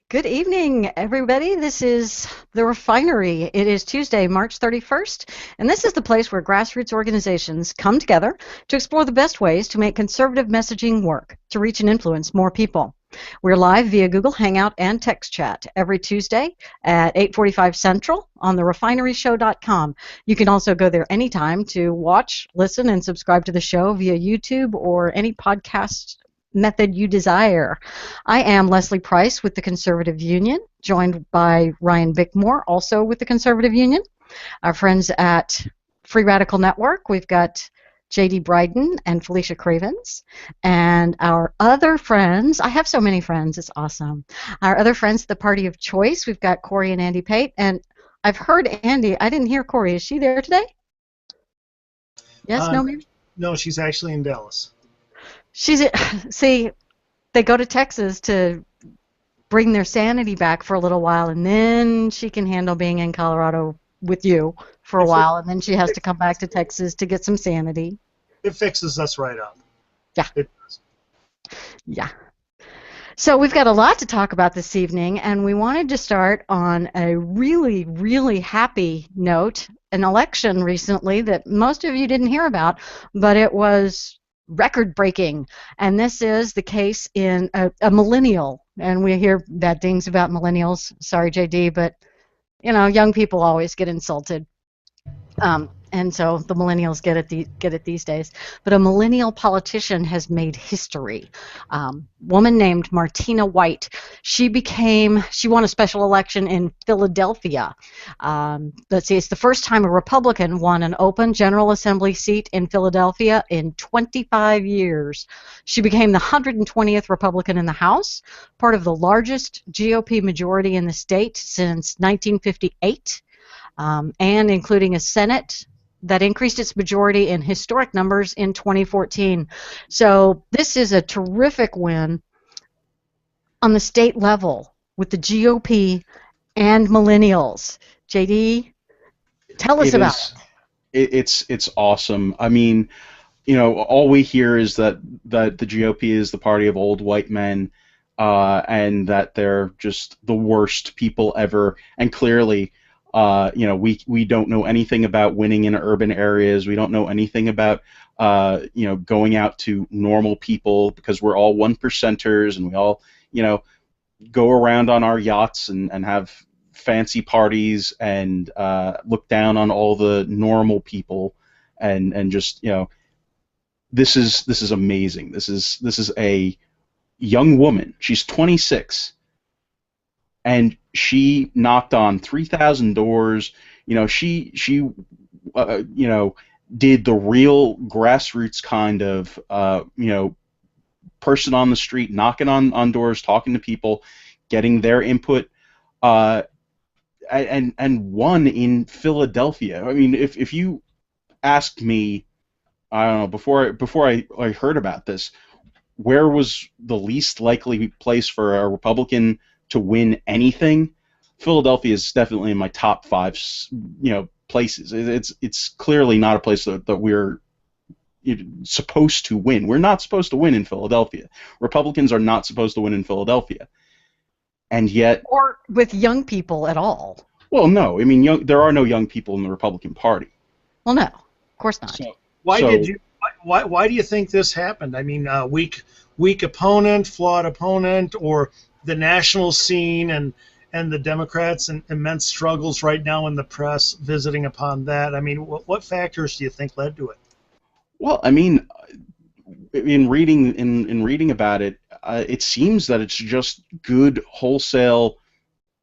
Good evening, everybody. This is the Refinery. It is Tuesday, March 31st, and this is the place where grassroots organizations come together to explore the best ways to make conservative messaging work to reach and influence more people. We're live via Google Hangout and text chat every Tuesday at 8:45 Central on therefineryshow.com. You can also go there anytime to watch, listen, and subscribe to the show via YouTube or any podcast method you desire. I am Leslie Price with the Conservative Union, joined by Ryan Bickmore, also with the Conservative Union. Our friends at Free Radical Network, we've got J.D. Bryden and Felicia Cravens. And our other friends, I have so many friends, it's awesome. Our other friends, the Party of Choice, we've got Corey and Andy Pate. And I've heard Andy, I didn't hear Corey. Is she there today? Yes, no, maybe? No, she's actually in Dallas. See, they go to Texas to bring their sanity back for a little while, and then she can handle being in Colorado with you for a while, and then she has to come back to Texas to get some sanity. It fixes us right up. Yeah. It does. Yeah. So we've got a lot to talk about this evening, and we wanted to start on a really, really happy note, an election recently that most of you didn't hear about, but it was record-breaking, and this is the case in a millennial, and we hear bad things about millennials. Sorry, JD, but you know, young people always get insulted, and so the millennials get it these days. But a millennial politician has made history. Woman named Martina White. She won a special election in Philadelphia. Let's see, it's the first time a Republican won an open General Assembly seat in Philadelphia in 25 years. She became the 120th Republican in the House, part of the largest GOP majority in the state since 1958, and including a Senate that increased its majority in historic numbers in 2014. So this is a terrific win on the state level with the GOP and millennials. JD, tell us about it. It's awesome. I mean, you know, all we hear is that the GOP is the party of old white men, and that they're just the worst people ever. And clearly, you know, we don't know anything about winning in urban areas. We don't know anything about you know, going out to normal people, because we're all one percenters, and we all, you know, go around on our yachts and have fancy parties and look down on all the normal people, and just, you know, this is amazing. This is a young woman. She's 26. And she knocked on 3,000 doors. You know, she you know, did the real grassroots kind of you know, person on the street, knocking on doors, talking to people, getting their input, and won in Philadelphia. I mean, if you asked me, I don't know, before I heard about this, where was the least likely place for a Republican to win anything? Philadelphia is definitely in my top 5, you know, places. It's clearly not a place that we're supposed to win. We're not supposed to win in Philadelphia. Republicans are not supposed to win in Philadelphia, and yet, or with young people at all. Well, no, I mean, there are no young people in the Republican Party. Well, no, of course not. Why do you think this happened? I mean, weak opponent, flawed opponent, or the national scene and the Democrats' and immense struggles right now in the press visiting upon that? I mean, what factors do you think led to it? Well, I mean, in reading about it, it seems that it's just good wholesale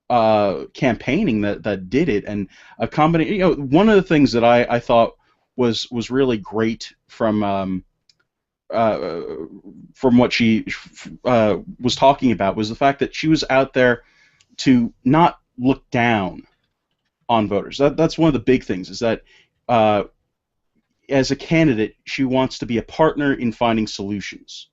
campaigning that did it, and a combination. You know, one of the things that I thought was really great from what she was talking about was the fact that she was out there to not look down on voters. That's one of the big things, is that as a candidate, she wants to be a partner in finding solutions.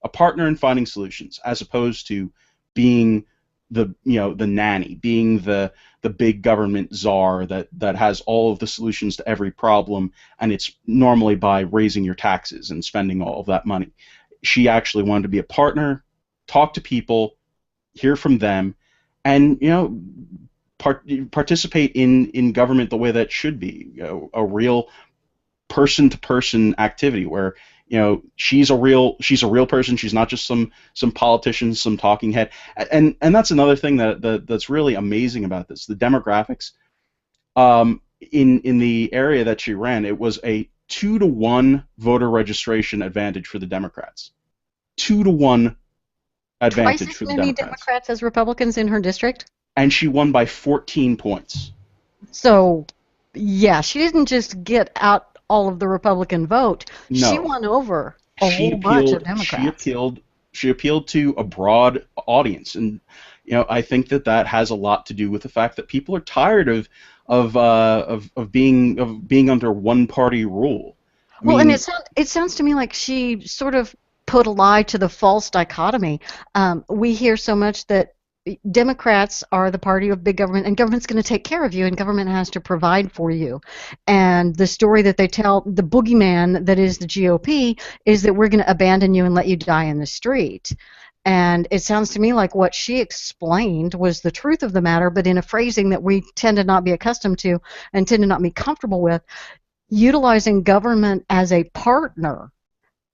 A partner in finding solutions, as opposed to being the nanny, being the big government czar that has all of the solutions to every problem, and it's normally by raising your taxes and spending all of that money. She actually wanted to be a partner, talk to people, hear from them, and participate in government the way that it should be, a real person-to-person activity where she's a real person. She's not just some politician, some talking head. And that's another thing that's really amazing about this. The demographics, in the area that she ran, it was a 2-to-1 voter registration advantage for the Democrats. 2-to-1 Twice advantage as for the many Democrats. Democrats as Republicans in her district. And she won by 14 points. So, yeah, she didn't just get out all of the Republican vote. She No, won over a she whole bunch of appealed. She Democrats. appealed. She appealed to a broad audience, and I think that has a lot to do with the fact that people are tired of being under one party rule. I Well, and mean, it sounds to me like she sort of put a lie to the false dichotomy. We hear so much that Democrats are the party of big government, and government's going to take care of you, and government has to provide for you. And the story that they tell, the boogeyman that is the GOP, is that we're going to abandon you and let you die in the street. And it sounds to me like what she explained was the truth of the matter, but in a phrasing that we tend to not be accustomed to and tend to not be comfortable with, utilizing government as a partner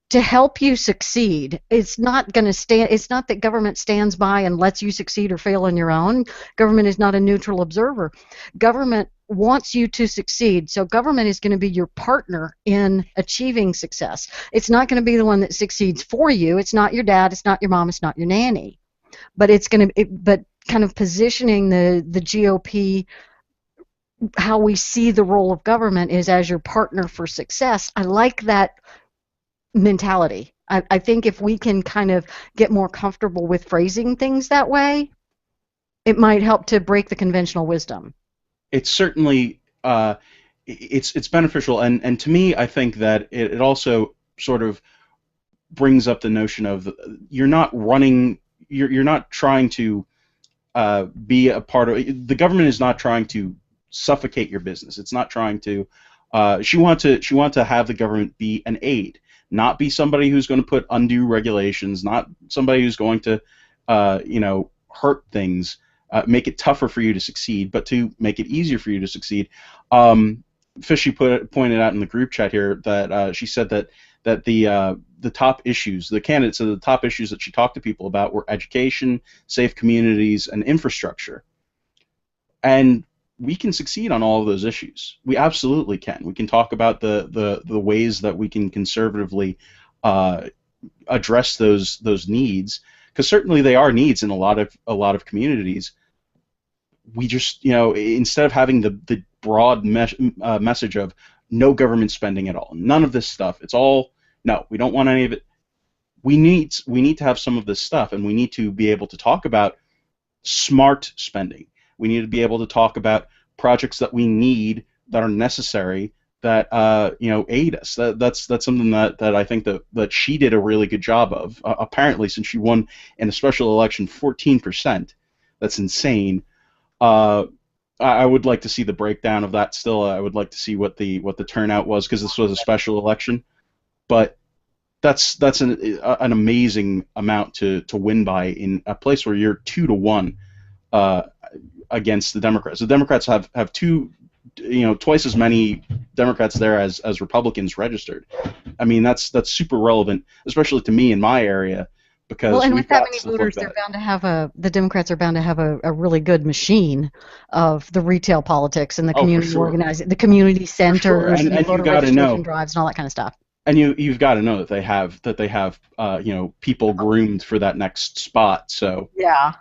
to help you succeed. It's not going to stand. It's not that government stands by and lets you succeed or fail on your own. Government is not a neutral observer. Government wants you to succeed. So government is going to be your partner in achieving success. It's not going to be the one that succeeds for you. It's not your dad, it's not your mom, it's not your nanny. But it's going to but kind of positioning the GOP, how we see the role of government is as your partner for success. I like that mentality. I think if we can kind of get more comfortable with phrasing things that way, it might help to break the conventional wisdom. it's certainly it's beneficial, and to me, I think that it also sort of brings up the notion of you're not running, you're not trying to be a part of the government is not trying to suffocate your business. It's not trying to. She want to have the government be an aid, not be somebody who's going to put undue regulations, not somebody who's going to hurt things, make it tougher for you to succeed, but to make it easier for you to succeed. Fishy pointed out in the group chat here that she said that the top issues, the candidates of the top issues that she talked to people about were education, safe communities, and infrastructure. And we can succeed on all of those issues. We absolutely can. We can talk about the ways that we can conservatively address those needs, because certainly they are needs in a lot of communities. We just, instead of having the broad message of no government spending at all, none of this stuff, it's all no, we don't want any of it. We need to have some of this stuff, and we need to be able to talk about smart spending. We need to be able to talk about projects that we need, that are necessary, that aid us. That's something that I think that she did a really good job of. Apparently, since she won in a special election 14%, that's insane. I would like to see the breakdown of that. Still, I would like to see what the turnout was, because this was a special election. But that's an amazing amount to win by in a place where you're 2-to-1 against the Democrats. The Democrats have twice as many Democrats there as Republicans registered. I mean, that's super relevant, especially to me in my area, because Well, and we've with that got many stuff voters, like they're that. bound to have the Democrats are bound to have a really good machine of the retail politics and the Oh, for community sure, organizing, the community for sure. centers, and the And you've voter got to registration know, drives and all that kind of stuff. and you've got to know that they have people groomed for that next spot. So Yeah.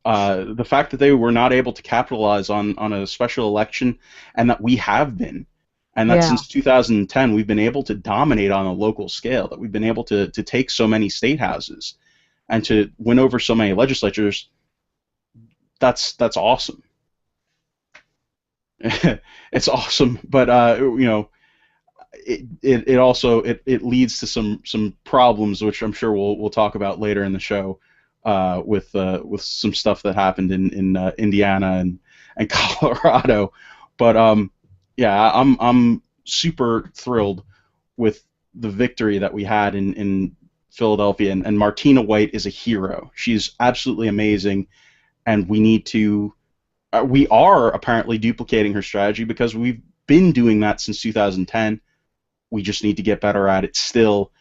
the fact that they were not able to capitalize on a special election, and that we have been, and that Yeah. since 2010 we've been able to dominate on a local scale, that we've been able to take so many state houses and to win over so many legislatures, that's awesome. It's awesome, but it also leads to some problems, which I'm sure we'll talk about later in the show, with some stuff that happened in Indiana and Colorado. But yeah, I'm super thrilled with the victory that we had in Philadelphia, and Martina White is a hero. She's absolutely amazing, and we are apparently duplicating her strategy because we've been doing that since 2010. We just need to get better at it still,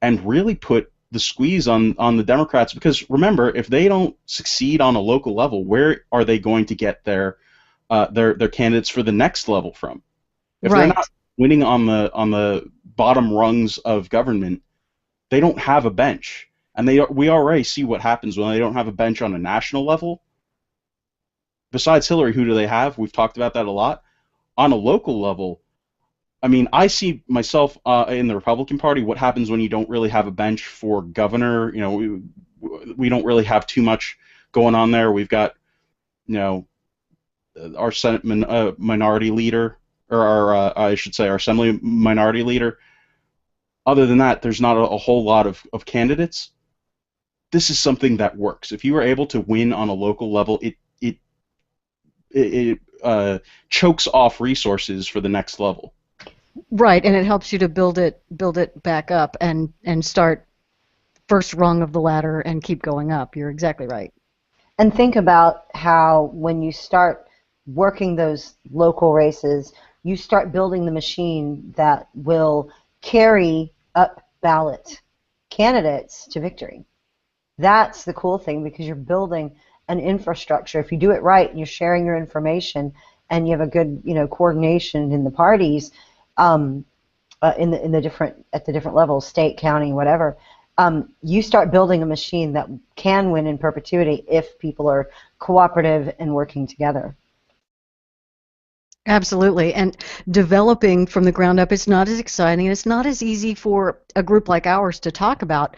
and really put the squeeze on the Democrats, because remember, if they don't succeed on a local level, where are they going to get their candidates for the next level from? If they're Right. not winning on the bottom rungs of government, they don't have a bench, and we already see what happens when they don't have a bench on a national level. Besides Hillary, who do they have? We've talked about that a lot. On a local level, I mean, I see myself in the Republican Party. What happens when you don't really have a bench for governor? You know, we don't really have too much going on there. We've got, you know, our Senate minority leader, or I should say, our Assembly minority leader. Other than that, there's not a whole lot of candidates. This is something that works. If you are able to win on a local level, it chokes off resources for the next level. Right, and it helps you to build it back up and start first rung of the ladder and keep going up. You're exactly right. And think about how when you start working those local races, you start building the machine that will carry up ballot candidates to victory. That's the cool thing, because you're building an infrastructure. If you do it right and you're sharing your information and you have a good, coordination in the parties, in the different levels, state, county, whatever, you start building a machine that can win in perpetuity if people are cooperative and working together. Absolutely. And developing from the ground up is not as exciting, and it's not as easy for a group like ours to talk about,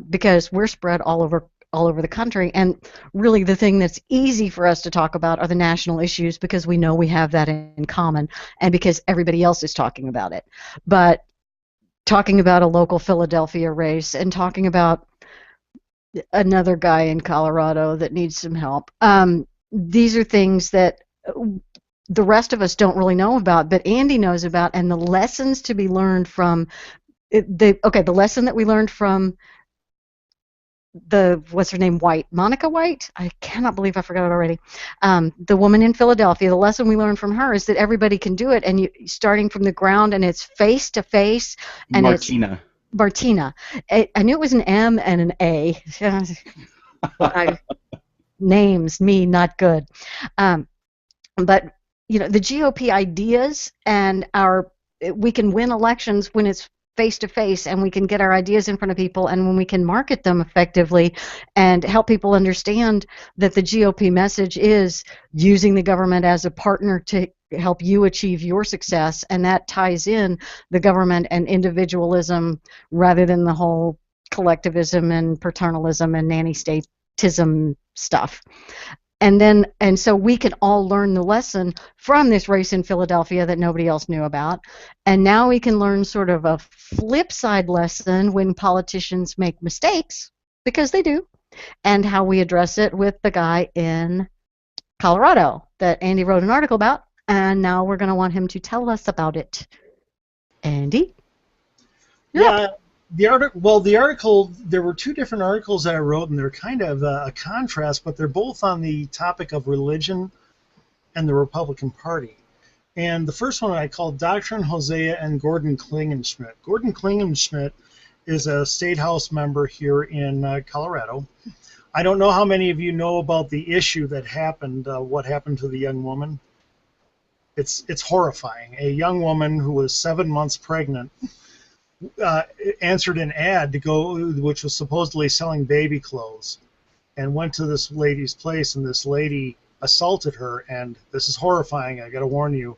because we're spread all over the country. And really the thing that's easy for us to talk about are the national issues, because we know we have that in common and because everybody else is talking about it. But talking about a local Philadelphia race and talking about another guy in Colorado that needs some help, these are things that the rest of us don't really know about, but Andy knows about, and the lessons to be learned from the lesson that we learned from what's her name, White, Monica White? I cannot believe I forgot it already. The woman in Philadelphia, the lesson we learned from her is that everybody can do it, and you starting from the ground, and it's face to face. And Martina. Martina. I knew it was an M and an A. Names, me, not good. But the GOP ideas and we can win elections when it's face to face, and we can get our ideas in front of people, and when we can market them effectively and help people understand that the GOP message is using the government as a partner to help you achieve your success, and that ties in the government and individualism rather than the whole collectivism and paternalism and nanny statism stuff. And so we can all learn the lesson from this race in Philadelphia that nobody else knew about. And now we can learn sort of a flip side lesson when politicians make mistakes, because they do, and how we address it with the guy in Colorado that Andy wrote an article about. And now we're going to want him to tell us about it. Andy? Yeah. The article, there were two different articles that I wrote, and they're kind of a contrast, but they're both on the topic of religion and the Republican Party. And the first one I called Doctrine, Hosea, and Gordon Klingenschmitt. Gordon Klingenschmitt is a state house member here in Colorado. I don't know how many of you know about the issue that happened, what happened to the young woman. It's horrifying. A young woman who was 7 months pregnant answered an ad which was supposedly selling baby clothes, and went to this lady's place, and this lady assaulted her, and this is horrifying, I gotta warn you.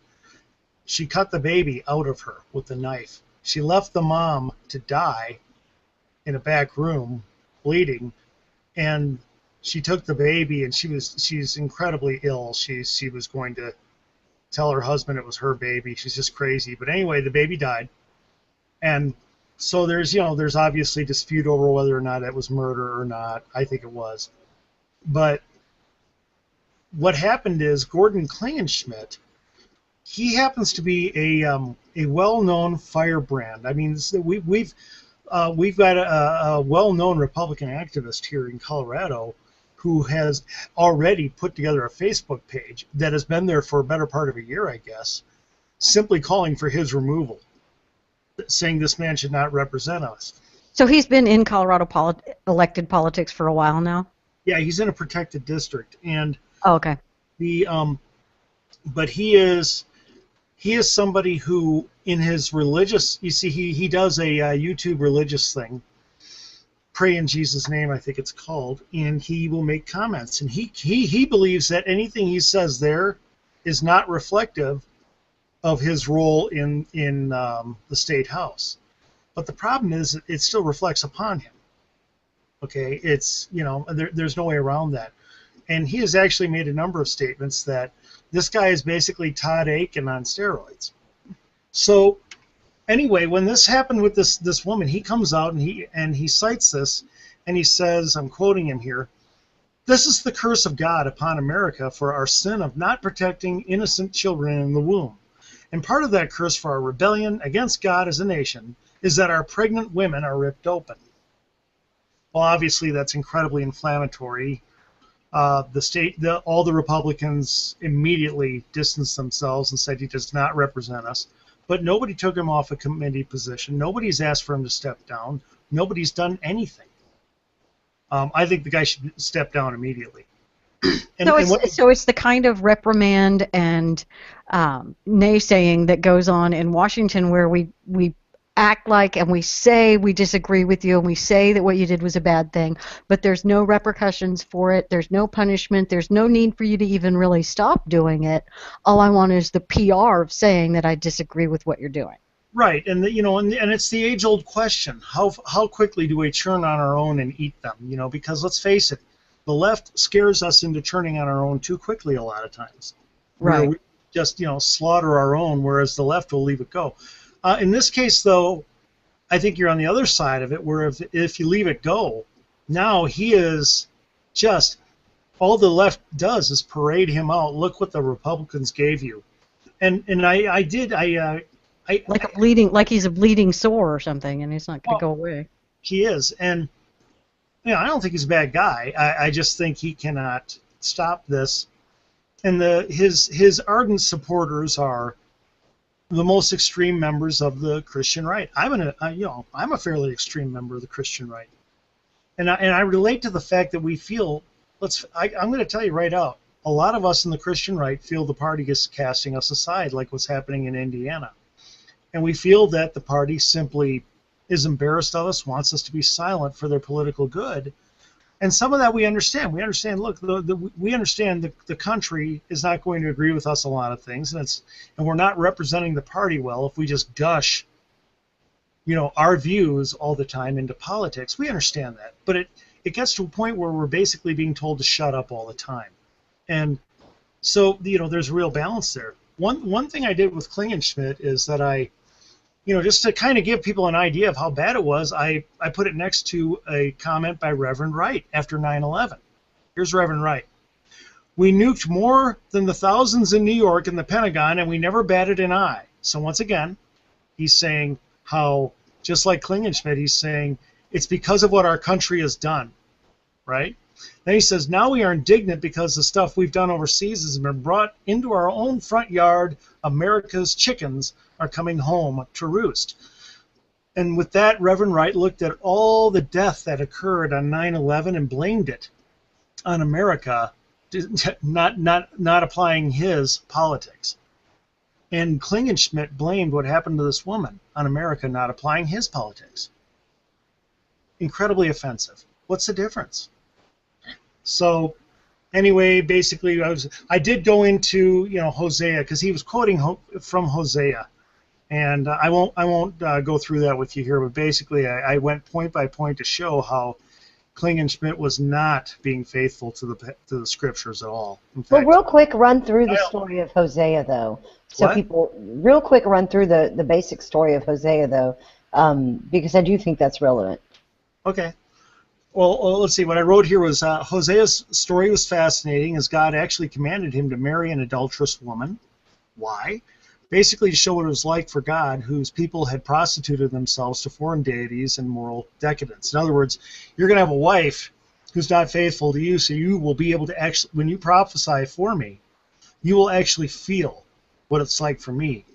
She cut the baby out of her with a knife. She left the mom to die in a back room, bleeding, and she took the baby, and she's incredibly ill. She was going to tell her husband it was her baby. She's just crazy. But anyway, the baby died. And so there's obviously dispute over whether or not it was murder or not. I think it was. But what happened is Gordon Klingenschmitt, he happens to be a well-known firebrand. I mean, we've got a well-known Republican activist here in Colorado who has already put together a Facebook page that has been there for a better part of a year, I guess, simply calling for his removal, saying this man should not represent us. So he's been in Colorado elected politics for a while now? Yeah, he's in a protected district, and Oh, okay. the but he is somebody who, in his religious, you see, he does a YouTube religious thing, Pray in Jesus' Name, I think it's called, and he will make comments, and he believes that anything he says there is not reflective of his role in the state house. But the problem is, it still reflects upon him. Okay, it's, there's no way around that. And he has actually made a number of statements that this guy is basically Todd Aiken on steroids. So anyway, when this happened with this woman, he comes out and he cites this, and he says, I'm quoting him here, "This is the curse of God upon America for our sin of not protecting innocent children in the womb. And part of that curse for our rebellion against God as a nation is that our pregnant women are ripped open." Well, obviously that's incredibly inflammatory. All the Republicans immediately distanced themselves and said he does not represent us. But nobody took him off a committee position. Nobody's asked for him to step down. Nobody's done anything. I think the guy should step down immediately. So it's the kind of reprimand and naysaying that goes on in Washington, where we act like and we say we disagree with you and we say that what you did was a bad thing, but there's no repercussions for it. There's no punishment. There's no need for you to even really stop doing it. All I want is the PR of saying that I disagree with what you're doing. Right, and and it's the age-old question: how quickly do we turn on our own and eat them? Because let's face it, the left scares us into turning on our own too quickly a lot of times. Right. Where we just slaughter our own, whereas the left will leave it go. In this case, though, I think you're on the other side of it, where if you leave it go, now he is just, all the left does is parade him out. Look what the Republicans gave you, and like he's a bleeding sore or something, and he's not going to go away. He is, and I don't think he's a bad guy. I just think he cannot stop this, and his ardent supporters are the most extreme members of the Christian right. I'm a fairly extreme member of the Christian right, and I relate to the fact that we feel. I'm going to tell you right out. A lot of us in the Christian right feel the party is casting us aside, like what's happening in Indiana, and we feel that the party simply is embarrassed of us, wants us to be silent for their political good. And some of that we understand. We understand. Look, we understand the country is not going to agree with us a lot of things, and we're not representing the party well if we just gush, our views all the time into politics. We understand that, but it gets to a point where we're basically being told to shut up all the time, and so there's a real balance there. One thing I did with Klingenschmitt is that I, just to kind of give people an idea of how bad it was, I put it next to a comment by Reverend Wright after 9/11. Here's Reverend Wright. "We nuked more than the thousands in New York and the Pentagon, and we never batted an eye." So once again, he's saying how, just like Klingenschmitt, he's saying it's because of what our country has done, right? Then he says, "Now we are indignant because the stuff we've done overseas has been brought into our own front yard. America's chickens are coming home to roost." And with that, Reverend Wright looked at all the death that occurred on 9/11 and blamed it on America, not applying his politics. And Klingenschmitt blamed what happened to this woman on America not applying his politics. Incredibly offensive. What's the difference? So anyway, basically, I did go into Hosea, because he was quoting from Hosea, and I won't go through that with you here. But basically, I went point by point to show how Klingenschmitt was not being faithful to the scriptures at all. In fact, Well, real quick, run through the story of Hosea, though, so What? people real quick run through the basic story of Hosea, though, because I do think that's relevant. Okay. Well, let's see. What I wrote here was Hosea's story was fascinating, as God actually commanded him to marry an adulterous woman. Why? basically to show what it was like for God, whose people had prostituted themselves to foreign deities and moral decadence. In other words, you're going to have a wife who's not faithful to you, so you will be able to actually, when you prophesy for me, you will actually feel what it's like for me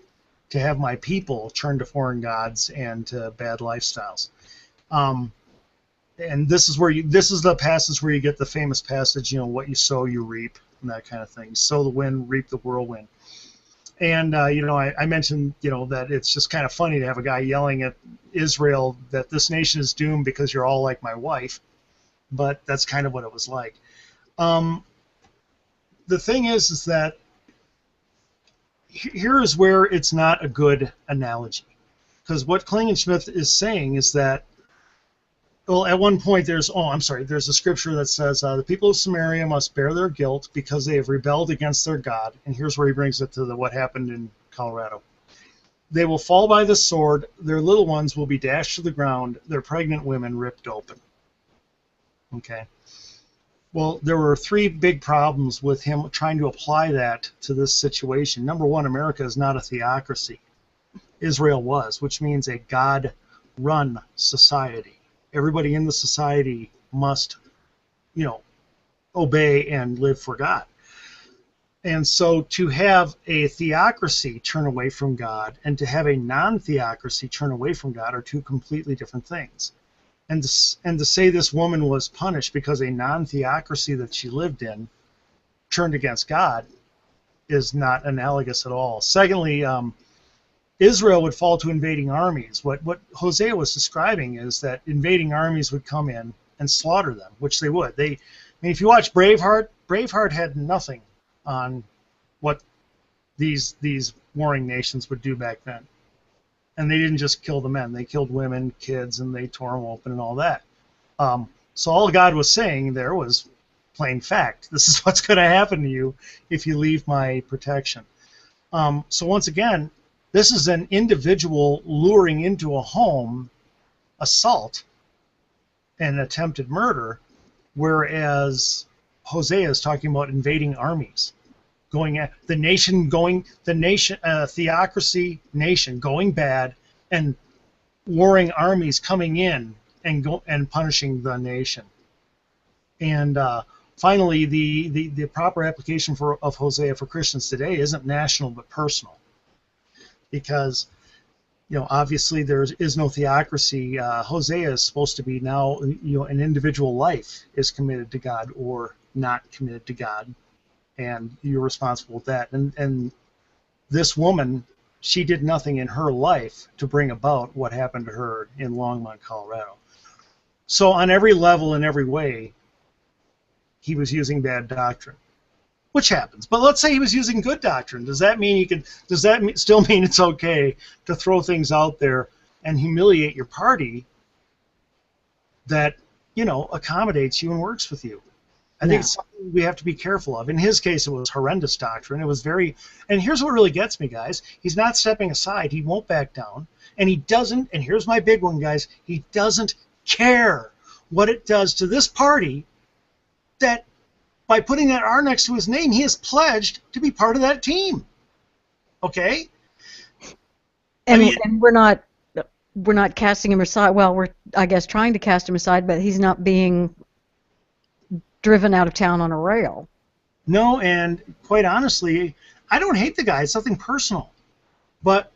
to have my people turn to foreign gods and to bad lifestyles. And this is the passage where you get the famous passage, what you sow, you reap, and that kind of thing. Sow the wind, reap the whirlwind. And, I mentioned, that it's just kind of funny to have a guy yelling at Israel that this nation is doomed because you're all like my wife. But that's kind of what it was like. The thing is that here is where it's not a good analogy. Because what Klingenschmidt is saying is that, well, at one point there's a scripture that says the people of Samaria must bear their guilt because they have rebelled against their God. And here's where he brings it to what happened in Colorado. They will fall by the sword, their little ones will be dashed to the ground, their pregnant women ripped open. Okay. Well, there were three big problems with him trying to apply that to this situation. Number one, America is not a theocracy. Israel was, which means a God-run society. Everybody in the society must, obey and live for God. And so to have a theocracy turn away from God and to have a non-theocracy turn away from God are two completely different things. And to say this woman was punished because a non-theocracy that she lived in turned against God is not analogous at all. Secondly, Israel would fall to invading armies. What Hosea was describing is that invading armies would come in and slaughter them, which they would. If you watch Braveheart had nothing on what these warring nations would do back then. And they didn't just kill the men. They killed women, kids, and they tore them open and all that. So all God was saying there was plain fact. This is what's going to happen to you if you leave my protection. So once again, this is an individual luring into a home assault and attempted murder, whereas Hosea is talking about invading armies. Theocracy nation going bad, and warring armies coming in and punishing the nation. And finally, the proper application of Hosea for Christians today isn't national but personal, because obviously there is no theocracy. Hosea is supposed to be now an individual life is committed to God or not committed to God. And you're responsible with that. And this woman, she did nothing in her life to bring about what happened to her in Longmont, Colorado. So on every level, in every way, he was using bad doctrine, which happens. But let's say he was using good doctrine. Does that still mean it's okay to throw things out there and humiliate your party that, accommodates you and works with you? I think it's something we have to be careful of. In his case, it was horrendous doctrine. It was and here's what really gets me, guys. He's not stepping aside. He won't back down. And he doesn't, and here's my big one, guys, he doesn't care what it does to this party that by putting that R next to his name, he has pledged to be part of that team. Okay? And we're not casting him aside. Well, we're, I guess, trying to cast him aside, but he's not being driven out of town on a rail. No, and quite honestly, I don't hate the guy. It's nothing personal. But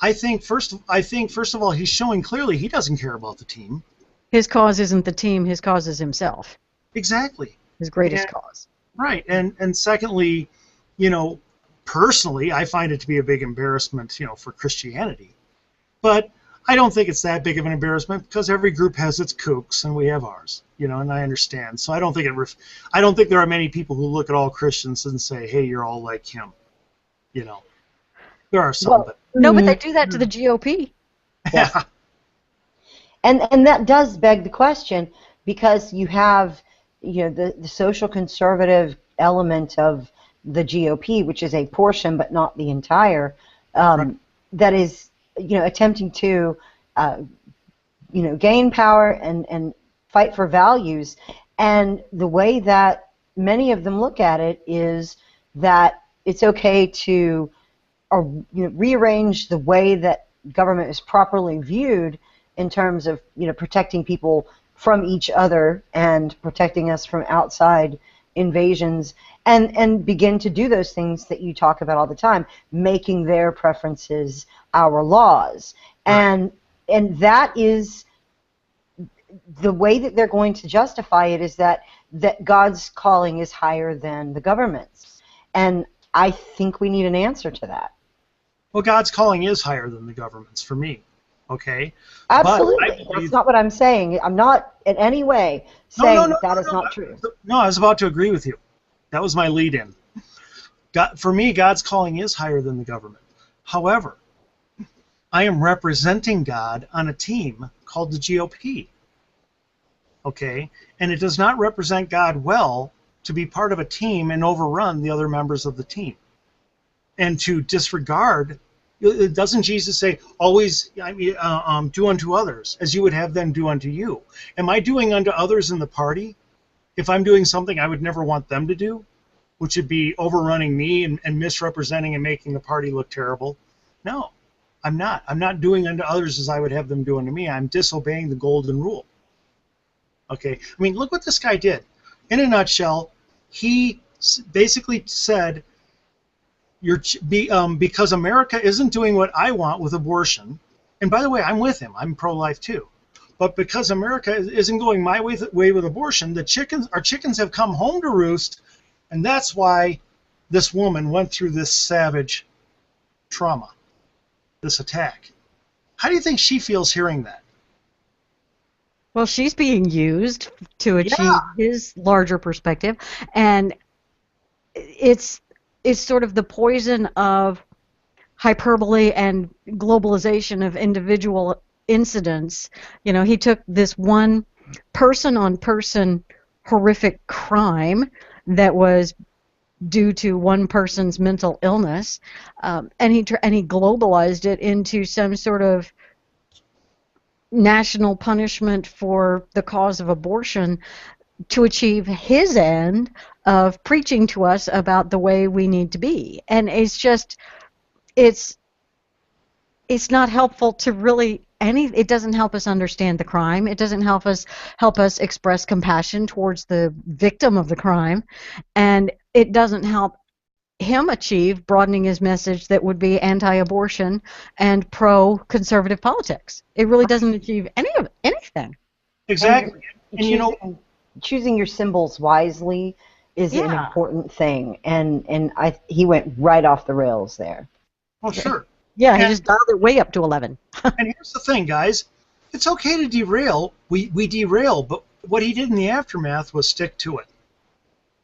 I think first of all, he's showing clearly he doesn't care about the team. His cause isn't the team. His cause is himself. Exactly. His greatest cause. Right. And secondly, personally, I find it to be a big embarrassment, for Christianity. But I don't think it's that big of an embarrassment because every group has its kooks and we have ours, and I understand. So I don't think there are many people who look at all Christians and say, "Hey, you're all like him." There are some. But they do that to the GOP. Yeah. And that does beg the question, because you have the social conservative element of the GOP, which is a portion but not the entire, Right. that is attempting to gain power and fight for values. And the way that many of them look at it is that it's okay to or rearrange the way that government is properly viewed in terms of protecting people from each other and protecting us from outside invasions, and begin to do those things that you talk about all the time, making their preferences our laws. Right. And that is the way that they're going to justify it, is that God's calling is higher than the government's. And I think we need an answer to that. Well, God's calling is higher than the government's for me. Okay? Absolutely. That's not what I'm saying. I'm not in any way saying that is not true. No, I was about to agree with you. That was my lead-in. For me, God's calling is higher than the government. However, I am representing God on a team called the GOP. Okay? And it does not represent God well to be part of a team and overrun the other members of the team. And to disregard, doesn't Jesus say, always do unto others as you would have them do unto you? Am I doing unto others in the party if I'm doing something I would never want them to do, which would be overrunning me and misrepresenting and making the party look terrible? No, I'm not. I'm not doing unto others as I would have them do unto me. I'm disobeying the golden rule. Okay, I mean, look what this guy did. In a nutshell, he basically said, because America isn't doing what I want with abortion, and by the way, I'm with him. I'm pro-life too. But because America isn't going my way with abortion, our chickens have come home to roost, and that's why this woman went through this savage trauma, this attack. How do you think she feels hearing that? Well, she's being used to achieve his larger perspective, and it's sort of the poison of hyperbole and globalization of individual incidents. He took this one person-on-person horrific crime that was due to one person's mental illness, and he globalized it into some sort of national punishment for the cause of abortion to achieve his end of preaching to us about the way we need to be. And it's not helpful to really it doesn't help us understand the crime. It doesn't help us express compassion towards the victim of the crime, and it doesn't help him achieve broadening his message that would be anti-abortion and pro-conservative politics. It really doesn't achieve anything. Exactly. And choosing your symbols wisely is an important thing, and he went right off the rails there. Well, sure. Yeah, he just dialed it way up to 11. And here's the thing, guys. It's okay to derail. We derail, but what he did in the aftermath was stick to it.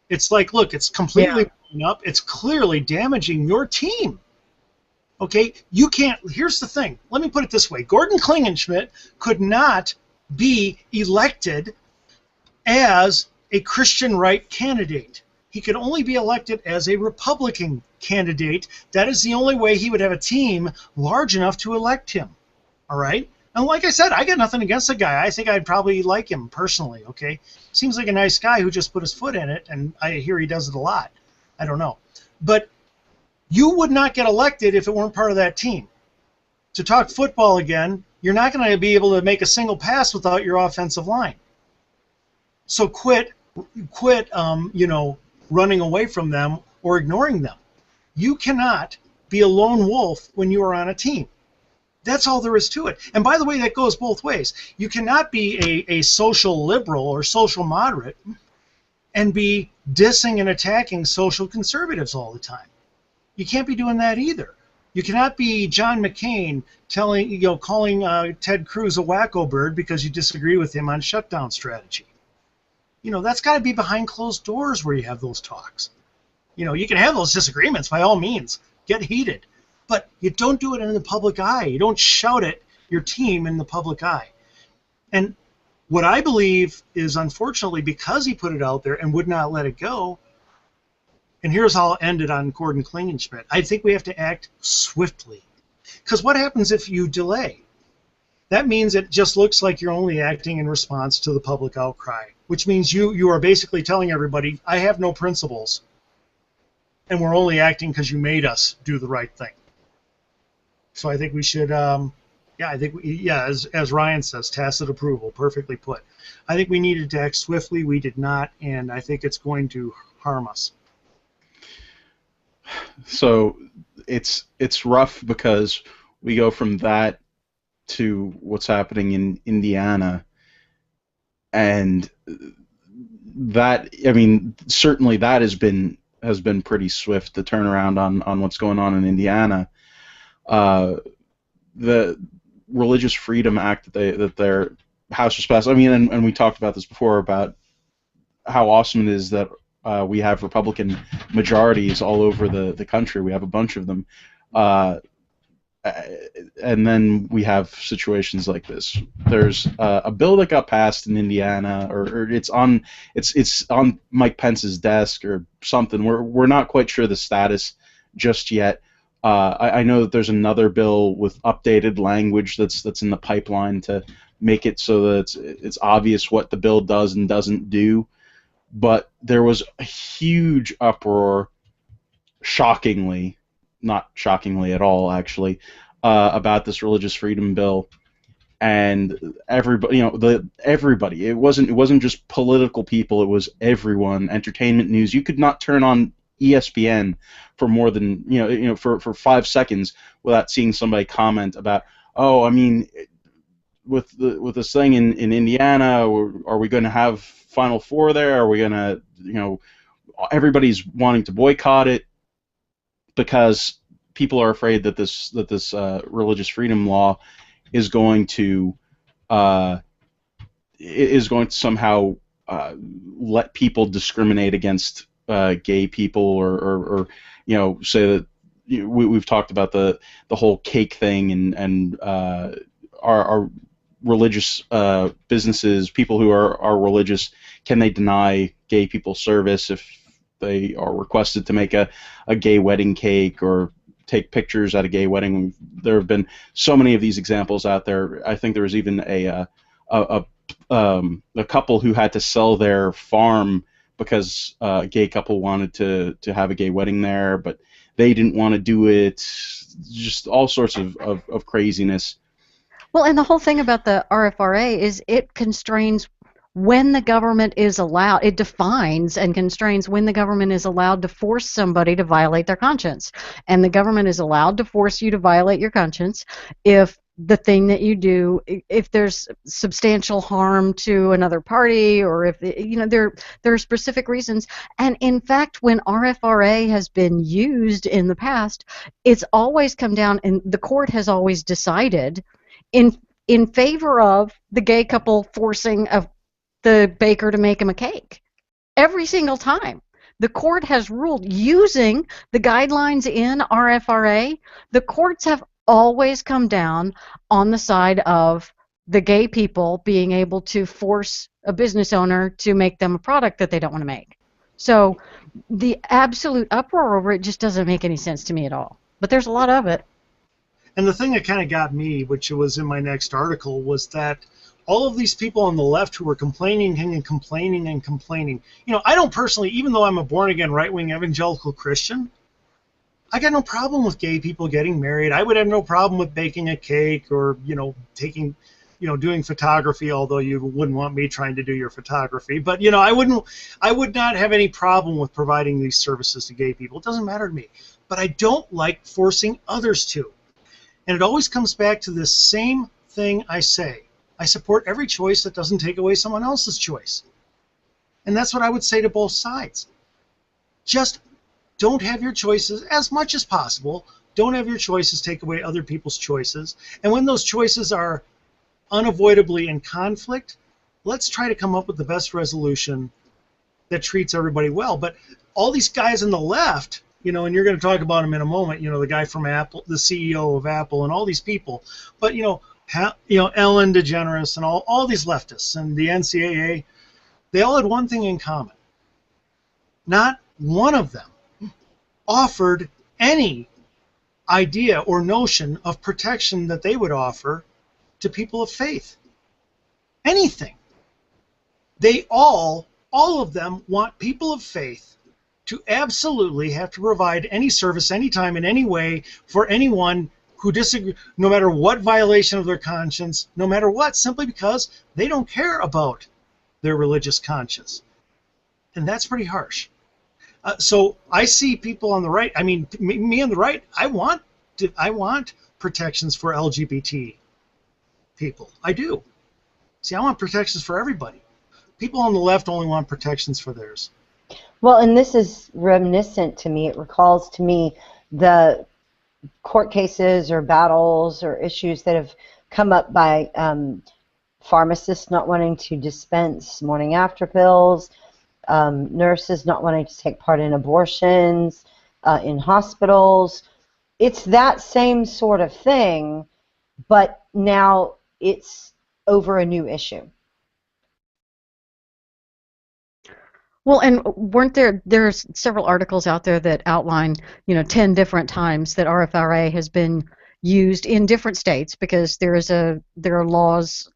It's like, look, it's completely up. It's clearly damaging your team. Okay? You can't. Here's the thing. Let me put it this way. Gordon Klingenschmidt could not be elected as a Christian right candidate. He could only be elected as a Republican candidate. That is the only way he would have a team large enough to elect him. All right? And like I said, I got nothing against the guy. I think I'd probably like him personally, okay? Seems like a nice guy who just put his foot in it, and I hear he does it a lot. I don't know. But you would not get elected if it weren't part of that team. To talk football again, you're not going to be able to make a single pass without your offensive line. So quit running away from them or ignoring them. You cannot be a lone wolf when you are on a team. That's all there is to it. And by the way, that goes both ways. You cannot be a social liberal or social moderate and be dissing and attacking social conservatives all the time. You can't be doing that either. You cannot be John McCain calling Ted Cruz a wacko bird because you disagree with him on shutdown strategy. That's got to be behind closed doors where you have those talks. You can have those disagreements by all means. Get heated. But you don't do it in the public eye. You don't shout at your team in the public eye. And what I believe is, unfortunately, because he put it out there and would not let it go, and here's how I'll end it on Gordon Klingenschmidt, I think we have to act swiftly. Because what happens if you delay? That means it just looks like you're only acting in response to the public outcry, which means you are basically telling everybody, I have no principles, and we're only acting because you made us do the right thing. So I think we should, yeah, I think, as Ryan says, tacit approval, perfectly put. I think we needed to act swiftly. We did not, and I think it's going to harm us. So it's rough because we go from that to what's happening in Indiana, and that, I mean, certainly that has been pretty swift, the turnaround on what's going on in Indiana. The Religious Freedom Act that their House was passed. I mean, and we talked about this before about how awesome it is that we have Republican majorities all over the country. We have a bunch of them. And then we have situations like this. There's a bill that got passed in Indiana, or it's on Mike Pence's desk or something. We're not quite sure the status just yet. I know that there's another bill with updated language that's in the pipeline to make it so that it's obvious what the bill does and doesn't do. But there was a huge uproar, shockingly, not shockingly at all, actually, about this religious freedom bill, and everybody, everybody. It wasn't just political people. It was everyone. Entertainment news. You could not turn on ESPN for more than for 5 seconds without seeing somebody comment about, oh, I mean, with this thing in Indiana, are we going to have Final Four there? Are we going to, everybody's wanting to boycott it because people are afraid that this religious freedom law is going to somehow let people discriminate against gay people, or say that we've talked about the whole cake thing, and our religious businesses, people who are religious, can they deny gay people service if they are requested to make a gay wedding cake or take pictures at a gay wedding? There have been so many of these examples out there. I think there was even a couple who had to sell their farm because a gay couple wanted to have a gay wedding there, but they didn't want to do it. Just all sorts of craziness. Well, and the whole thing about the RFRA is it constrains when the government is allowed. It defines and constrains when the government is allowed to force somebody to violate their conscience. And the government is allowed to force you to violate your conscience if the thing that you do, if there's substantial harm to another party, or if there are specific reasons. And in fact, when RFRA has been used in the past, it's always come down, and the court has always decided in favor of the gay couple forcing the baker to make him a cake. Every single time. The court has ruled, using the guidelines in RFRA, the courts have always come down on the side of the gay people being able to force a business owner to make them a product that they don't want to make. So the absolute uproar over it just doesn't make any sense to me at all. But there's a lot of it. And the thing that kind of got me, which was in my next article, was that all of these people on the left who were complaining and complaining and complaining. I don't personally, even though I'm a born-again right-wing evangelical Christian, I got no problem with gay people getting married. I would have no problem with baking a cake or, doing photography, although you wouldn't want me trying to do your photography. But, I would not have any problem with providing these services to gay people. It doesn't matter to me. But I don't like forcing others to. And it always comes back to this same thing I say. I support every choice that doesn't take away someone else's choice. And that's what I would say to both sides. Just don't have your choices, as much as possible, don't have your choices take away other people's choices. And when those choices are unavoidably in conflict, let's try to come up with the best resolution that treats everybody well. But all these guys on the left, and you're going to talk about him in a moment, the guy from Apple, the CEO of Apple, and all these people. But, Ellen DeGeneres and all these leftists and the NCAA, they all had one thing in common. Not one of them offered any idea or notion of protection that they would offer to people of faith. Anything. They all of them want people of faith to absolutely have to provide any service, anytime, in any way for anyone who disagree, no matter what violation of their conscience, no matter what, simply because they don't care about their religious conscience. And that's pretty harsh. So I see people on the right. I mean, me on the right. I want protections for LGBT people. I do. See, I want protections for everybody. People on the left only want protections for theirs. Well, and this is reminiscent to me. It recalls to me the court cases or battles or issues that have come up by pharmacists not wanting to dispense morning after pills, nurses not wanting to take part in abortions in hospitals. It's that same sort of thing, but now it's over a new issue. Well, and weren't there's several articles out there that outline, 10 different times that RFRA has been used in different states, because there are laws,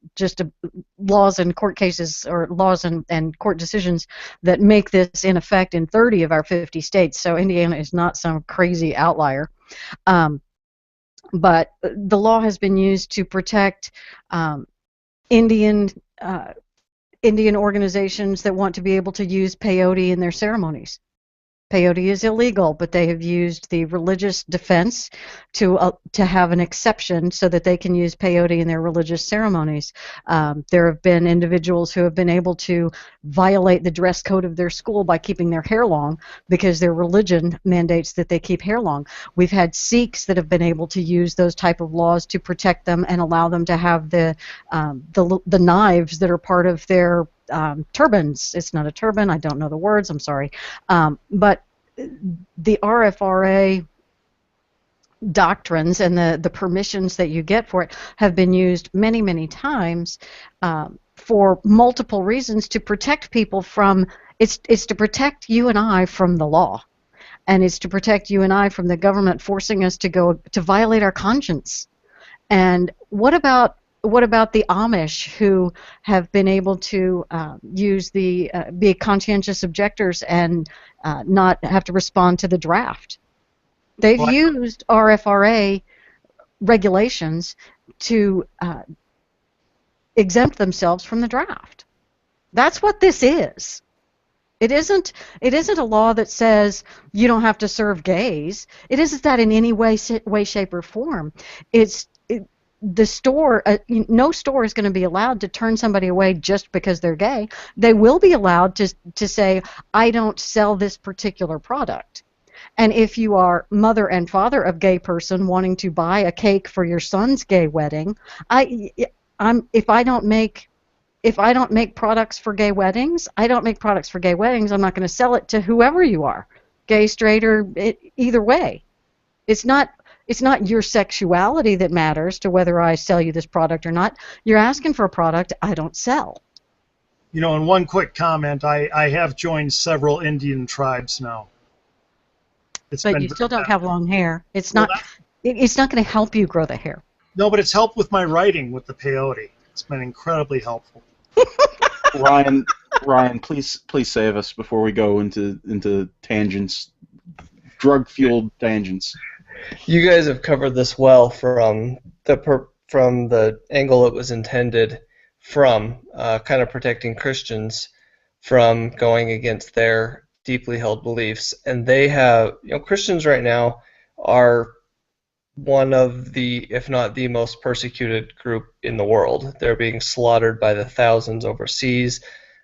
laws and court cases, or laws and court decisions that make this in effect in 30 of our 50 states. So Indiana is not some crazy outlier. But the law has been used to protect Indian organizations that want to be able to use peyote in their ceremonies. Peyote is illegal, but they have used the religious defense to have an exception so that they can use peyote in their religious ceremonies. There have been individuals who have been able to violate the dress code of their school by keeping their hair long because their religion mandates that they keep hair long. We've had Sikhs that have been able to use those type of laws to protect them and allow them to have the knives that are part of their turbans. It's not a turban. I don't know the words. I'm sorry. But the RFRA doctrines and the permissions that you get for it have been used many, many times for multiple reasons to protect people from, it's to protect you and I from the law. And it's to protect you and I from the government forcing us to violate our conscience. And what about the Amish, who have been able to be conscientious objectors and not have to respond to the draft? They've used RFRA regulations to exempt themselves from the draft. That's what this is. It isn't a law that says you don't have to serve gays. It isn't that in any way, shape, or form. The store, no store is going to be allowed to turn somebody away just because they're gay. They will be allowed to say, I don't sell this particular product. And if you are mother and father of gay person wanting to buy a cake for your son's gay wedding, if I don't make products for gay weddings, I'm not going to sell it to whoever you are, gay, straight, or either way. It's not your sexuality that matters to whether I sell you this product or not. You're asking for a product I don't sell. And one quick comment, I have joined several Indian tribes now. But you still don't have long hair. It's not going to help you grow the hair. No, but it's helped with my writing with the peyote. It's been incredibly helpful. Ryan, please save us before we go into tangents, drug-fueled tangents. You guys have covered this well from the angle it was intended from, kind of protecting Christians from going against their deeply held beliefs. And they have, Christians right now are one of the, if not the most persecuted group in the world. They're being slaughtered by the thousands overseas.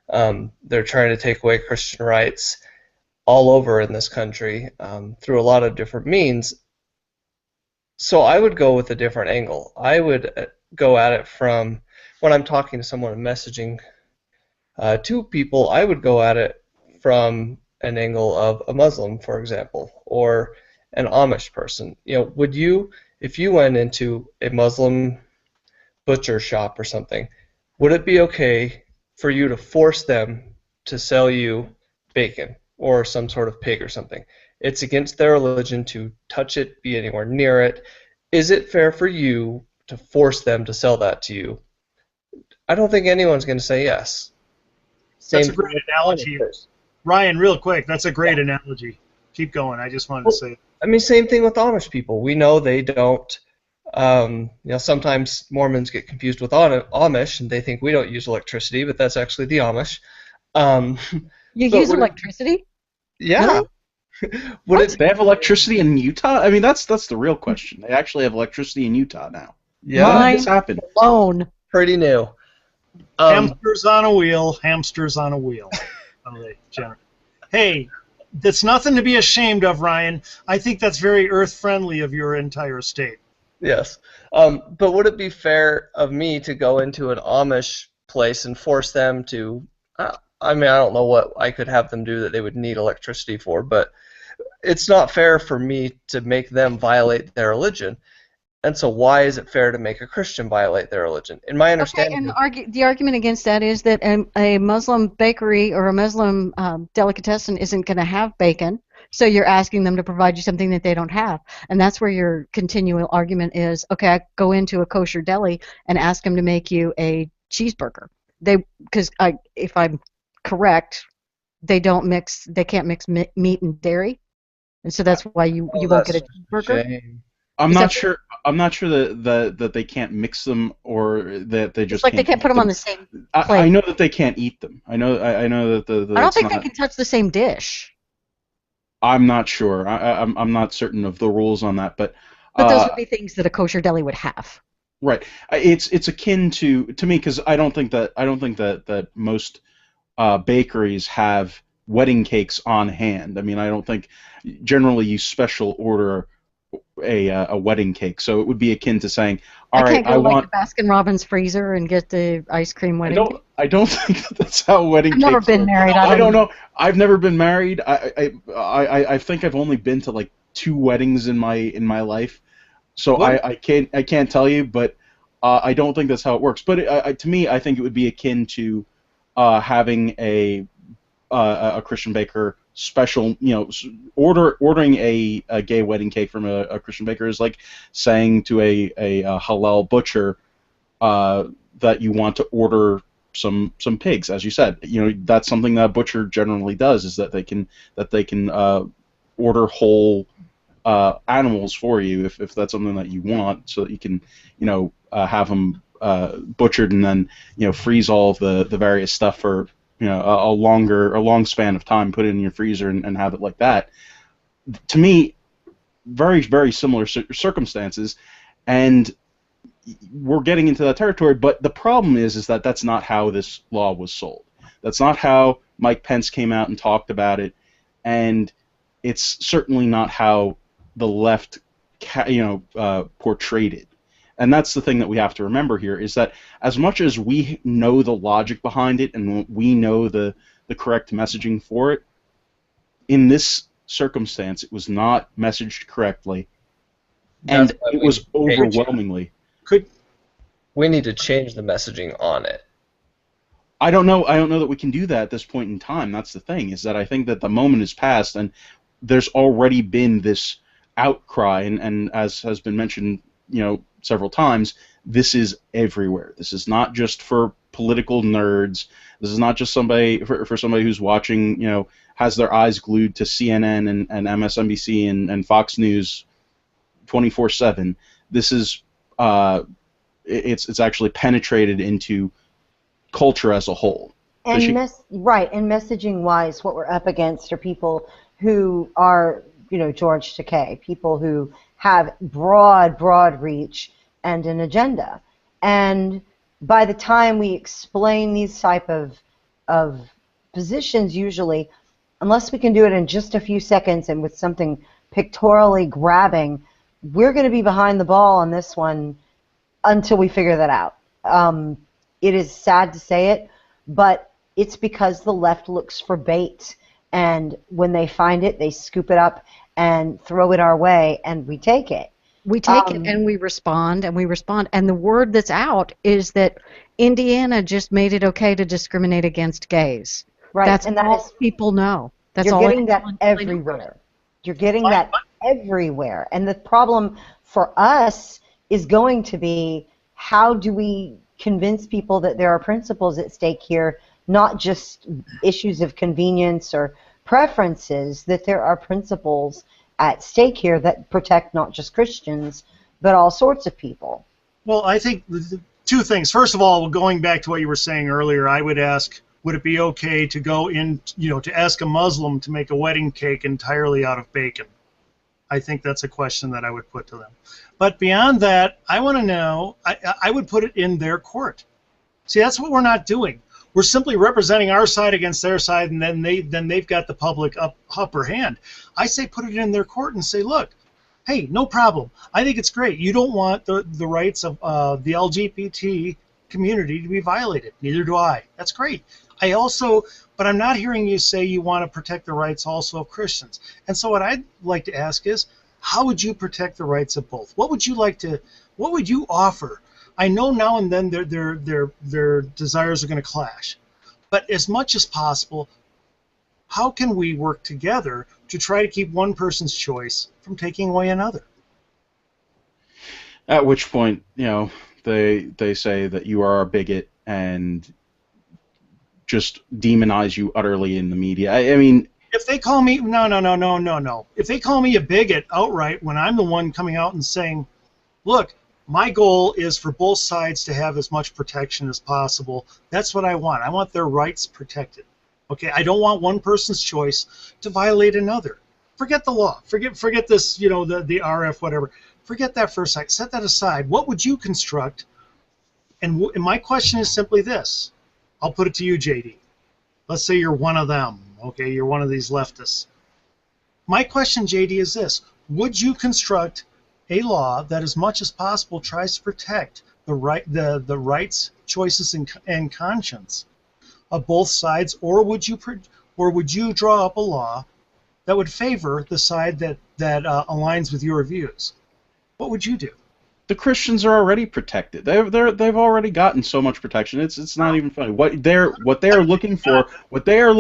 They're trying to take away Christian rights all over in this country through a lot of different means. So I would go with a different angle. I would go at it from, when I'm talking to someone and messaging to people, I would go at it from an angle of a Muslim, for example, or an Amish person. Would you, if you went into a Muslim butcher shop or something, would it be okay for you to force them to sell you bacon or some sort of pig or something? It's against their religion to touch it, be anywhere near it. Is it fair for you to force them to sell that to you? I don't think anyone's going to say yes. That's a great analogy. Ryan, real quick, that's a great analogy. Keep going. I just wanted to say it. I mean, same thing with Amish people. We know they don't Sometimes Mormons get confused with Amish, and they think we don't use electricity, but that's actually the Amish. Um, You but use would it, electricity? yeah, Really? would What? it? They have electricity in Utah? I mean, that's the real question. They actually have electricity in Utah now. When Yeah, did this Mind happen? blown. pretty new. Hamsters on a wheel, hamsters on a wheel. Oh, they generate. Hey, that's nothing to be ashamed of, Ryan. I think that's very earth-friendly of your entire state. Yes. But would it be fair of me to go into an Amish place and force them to? I mean, I don't know what I could have them do that they would need electricity for, but it's not fair for me to make them violate their religion. And so, why is it fair to make a Christian violate their religion? In my Okay, understanding, and the argument against that is that a Muslim bakery or a Muslim delicatessen isn't going to have bacon, so you're asking them to provide you something that they don't have. And that's where your continual argument is, okay, I go into a kosher deli and ask them to make you a cheeseburger. Because if I'm correct, they can't mix meat and dairy, and so that's why you won't get that's a cheeseburger. shame. I'm Is not that sure. I'm not sure that they can't mix them or that they It's just like they can't can't put eat them on them. the same I plate. know that they can't eat them. I know that I don't it's think they not. can touch the same dish. I'm not sure. I'm not certain of the rules on that, but But those uh, would be things that a kosher deli would have. right. It's akin to me because I don't think that most bakeries have wedding cakes on hand. I mean, I don't think generally you special order a wedding cake. So it would be akin to saying, I all right, can't I go like to want. Baskin Robbins freezer and get the ice cream I wedding don't. cake. I don't think that's how wedding I've never cakes been work. married. I I don't don't know. know. I've never been married. I think I've only been to like two weddings in my life. So What? I can't tell you, but I don't think that's how it works. But to me, I think it would be akin to having a Christian baker special, ordering a gay wedding cake from a Christian baker is like saying to a halal butcher that you want to order some pigs, as you said. That's something that a butcher generally does, is that they can order whole animals for you if that's something that you want, so that you can have them butchered and then freeze all of the various stuff for a long span of time, put it in your freezer and have it like that. To me, very very similar circumstances, and we're getting into that territory. But the problem is that that's not how this law was sold. That's not how Mike Pence came out and talked about it, and it's certainly not how the left, portrayed it. And that's the thing that we have to remember here, is that as much as we know the logic behind it and we know the correct messaging for it, in this circumstance, it was not messaged correctly, and That's why it we was need to change. overwhelmingly. Could We need to change the messaging on it. I don't know. I don't know that we can do that at this point in time. That's the thing, is that I think that the moment is past, and there's already been this outcry, and as has been mentioned, several times, this is everywhere. This is not just for political nerds. This is not just for somebody who's watching, has their eyes glued to CNN and MSNBC and Fox News 24/7. This is it's actually penetrated into culture as a whole. And messaging wise, what we're up against are people who are, George Takei, people who have broad reach and an agenda. And by the time we explain these type of positions, usually, unless we can do it in just a few seconds and with something pictorially grabbing, we're going to be behind the ball on this one until we figure that out. It is sad to say it, but it's because the left looks for bait, and when they find it, they scoop it up and throw it our way, and we take it. We take it and we respond, and the word that's out is that Indiana just made it okay to discriminate against gays. Right, That's and that all is, people know. That's you're all getting that anyone really knows. everywhere. You're getting that everywhere. And the problem for us is going to be, how do we convince people that there are principles at stake here, not just issues of convenience or preferences, that there are principles at stake here that protect not just Christians, but all sorts of people. Well, I think two things. First of all, going back to what you were saying earlier, I would ask, would it be okay to go in, to ask a Muslim to make a wedding cake entirely out of bacon? I think that's a question that I would put to them. But beyond that, I want to know, I would put it in their court. See, that's what we're not doing. We're simply representing our side against their side, and then they've got the public upper hand. I say put it in their court and say, look, hey, no problem. I think it's great. You don't want the rights of the LGBT community to be violated. Neither do I. That's great. But I'm not hearing you say you want to protect the rights also of Christians. And so what I'd like to ask is, how would you protect the rights of both? What would you offer? I know now and then their desires are going to clash. But as much as possible, how can we work together to try to keep one person's choice from taking away another? At which point, they say that you are a bigot and just demonize you utterly in the media. I mean, if they call me no. If they call me a bigot outright when I'm the one coming out and saying, look, my goal is for both sides to have as much protection as possible. That's what I want. I want their rights protected. Okay, I don't want one person's choice to violate another. Forget the law. Forget this, the RF, whatever. Forget that for a second. Set that aside. What would you construct? And my question is simply this. I'll put it to you, JD. Let's say you're one of them. Okay, you're one of these leftists. My question, JD, is this. Would you construct a law that as much as possible tries to protect the rights, choices, and conscience of both sides, or would you draw up a law that would favor the side that aligns with your views? What would you do? The Christians are already protected. They've already gotten so much protection. It's not even funny. What they are looking for is they are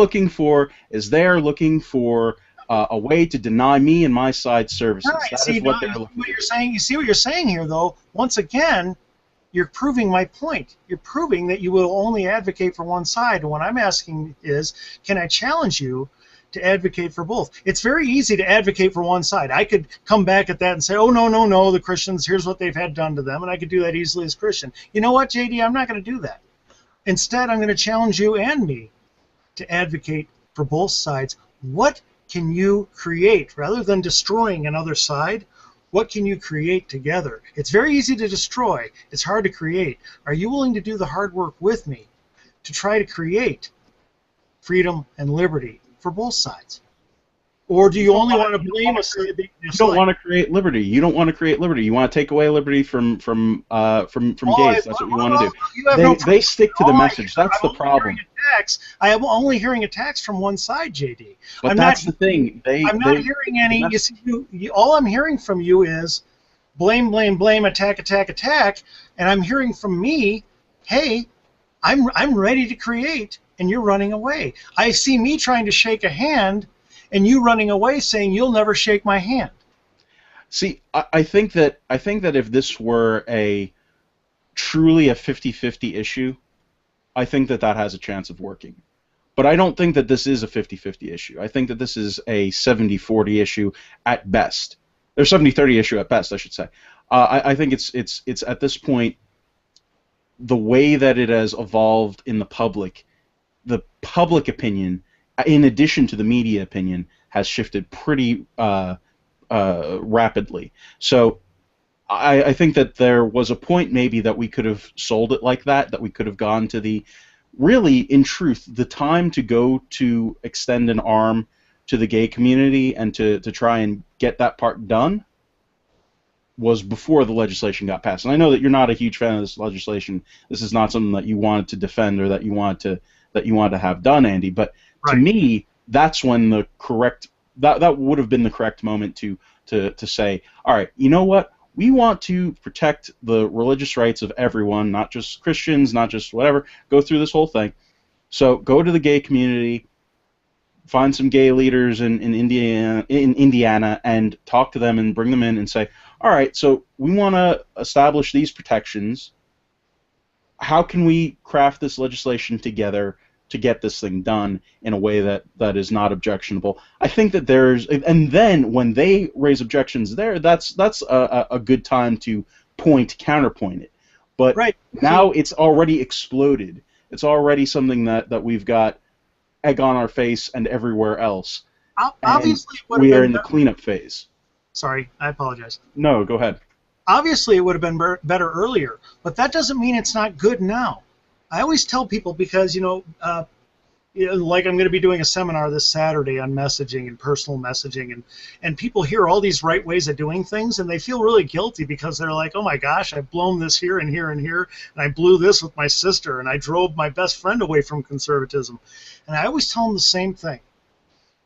looking for a way to deny me and my side services. Right. That is what they're looking for. You see what you're saying here, though. Once again, you're proving my point. You're proving that you will only advocate for one side. And what I'm asking is, can I challenge you to advocate for both? It's very easy to advocate for one side. I could come back at that and say, oh, no, the Christians, here's what they've had done to them, and I could do that easily as Christian. You know what, JD? I'm not going to do that. Instead, I'm going to challenge you and me to advocate for both sides. What can you create? Rather than destroying another side, what can you create together? It's very easy to destroy. It's hard to create. Are you willing to do the hard work with me to try to create freedom and liberty for both sides? Or do you only want to blame us? You don't want to create liberty. You don't want to create liberty. You want to take away liberty from gays. That's what you want to do. They stick to the message. That's the problem. I am only hearing attacks from one side, JD. But that's the thing. I'm not hearing any. You see, all I'm hearing from you is blame, attack, and I'm hearing from me, hey, I'm ready to create, and you're running away. I see me trying to shake a hand, and you running away saying you'll never shake my hand. See, I think that if this were truly a 50-50 issue, I think that has a chance of working. But I don't think that this is a 50-50 issue. I think that this is a 70-40 issue at best. Or 70-30 issue at best, I should say. I think it's at this point, the way that it has evolved in the public opinion, in addition to the media opinion, has shifted pretty rapidly. So I think that there was a point maybe that we could have sold it like that we could have gone to really, in truth, the time to go to extend an arm to the gay community and to try and get that part done was before the legislation got passed. And I know that you're not a huge fan of this legislation. This is not something that you wanted to defend or that you wanted to have done, Andy. But to me, that's when that would have been the correct moment to say, all right, you know what? We want to protect the religious rights of everyone, not just Christians, not just whatever. Go through this whole thing. So go to the gay community, find some gay leaders in Indiana, and talk to them and bring them in and say, all right, so we want to establish these protections. How can we craft this legislation together to get this thing done in a way that is not objectionable. I think that there's, and then when they raise objections there, that's a good time to counterpoint it. But Right. now it's already exploded. It's already something that we've got egg on our face and everywhere else. Obviously, it would we have are been in the cleanup phase. Sorry, I apologize. No, go ahead. Obviously, it would have been better earlier, but that doesn't mean it's not good now. I always tell people because, like I'm going to be doing a seminar this Saturday on messaging and personal messaging, and people hear all these right ways of doing things, and they feel really guilty because they're like, oh my gosh, I've blown this here and here and here, and I blew this with my sister, and I drove my best friend away from conservatism. And I always tell them the same thing.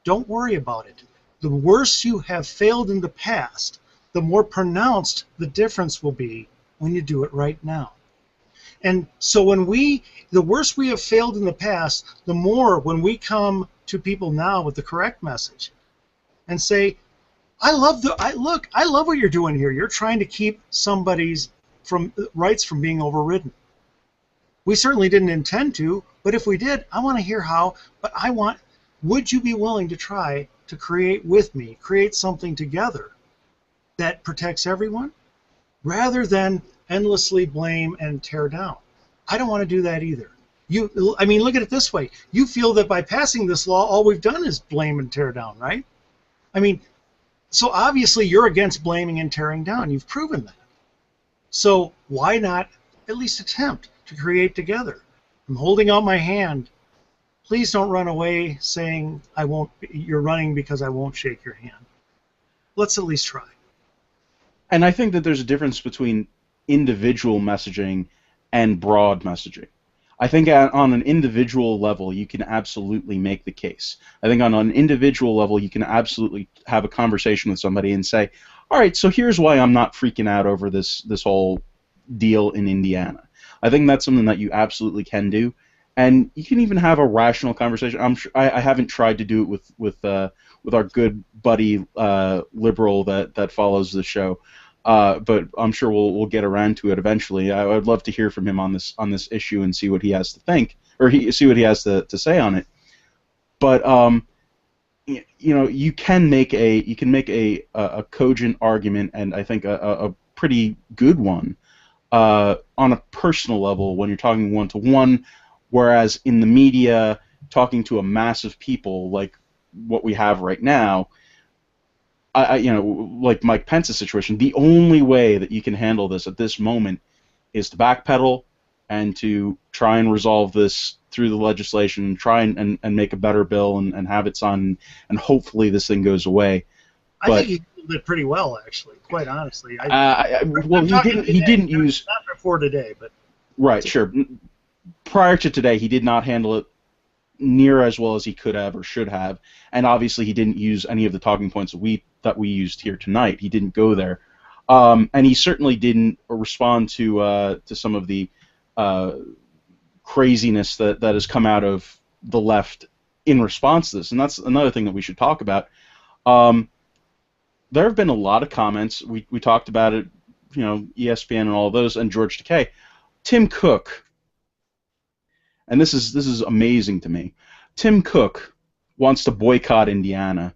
Don't worry about it. The worse you have failed in the past, the more pronounced the difference will be when you do it right now. And so the worse we have failed in the past, the more when we come to people now with the correct message and say, I love what you're doing here. You're trying to keep somebody's rights from being overridden. We certainly didn't intend to, but if we did, I want to hear how, would you be willing to try to create something together that protects everyone rather than endlessly blame and tear down? I don't want to do that either. Look at it this way. You feel that by passing this law, all we've done is blame and tear down, right? So obviously you're against blaming and tearing down. You've proven that. So why not at least attempt to create together? I'm holding out my hand. Please don't run away saying you're running because I won't shake your hand. Let's at least try. And I think that there's a difference between individual messaging and broad messaging. I think on an individual level, you can absolutely make the case. I think on an individual level, you can absolutely have a conversation with somebody and say, all right, so here's why I'm not freaking out over this whole deal in Indiana. I think that's something that you absolutely can do. And you can even have a rational conversation. I haven't tried to do it with our good buddy liberal that follows the show, but I'm sure we'll get around to it eventually. I would love to hear from him on this issue and see what he has to think, or see what he has to say on it. But you can make a cogent argument, and I think a pretty good one on a personal level when you're talking one-to-one. Whereas in the media, talking to a mass of people like what we have right now, like Mike Pence's situation, the only way that you can handle this at this moment is to backpedal and to try and resolve this through the legislation, try and make a better bill and have it signed, and hopefully this thing goes away. I think he did pretty well, actually, quite honestly. He didn't use... Not before today, but... Right, sure. Prior to today, he did not handle it near as well as he could have or should have, and obviously he didn't use any of the talking points that we used here tonight. He didn't go there, and he certainly didn't respond to some of the craziness that has come out of the left in response to this, and that's another thing that we should talk about. There have been a lot of comments. We talked about it, ESPN and all of those, and George Takei. Tim Cook. And this is amazing to me. Tim Cook wants to boycott Indiana.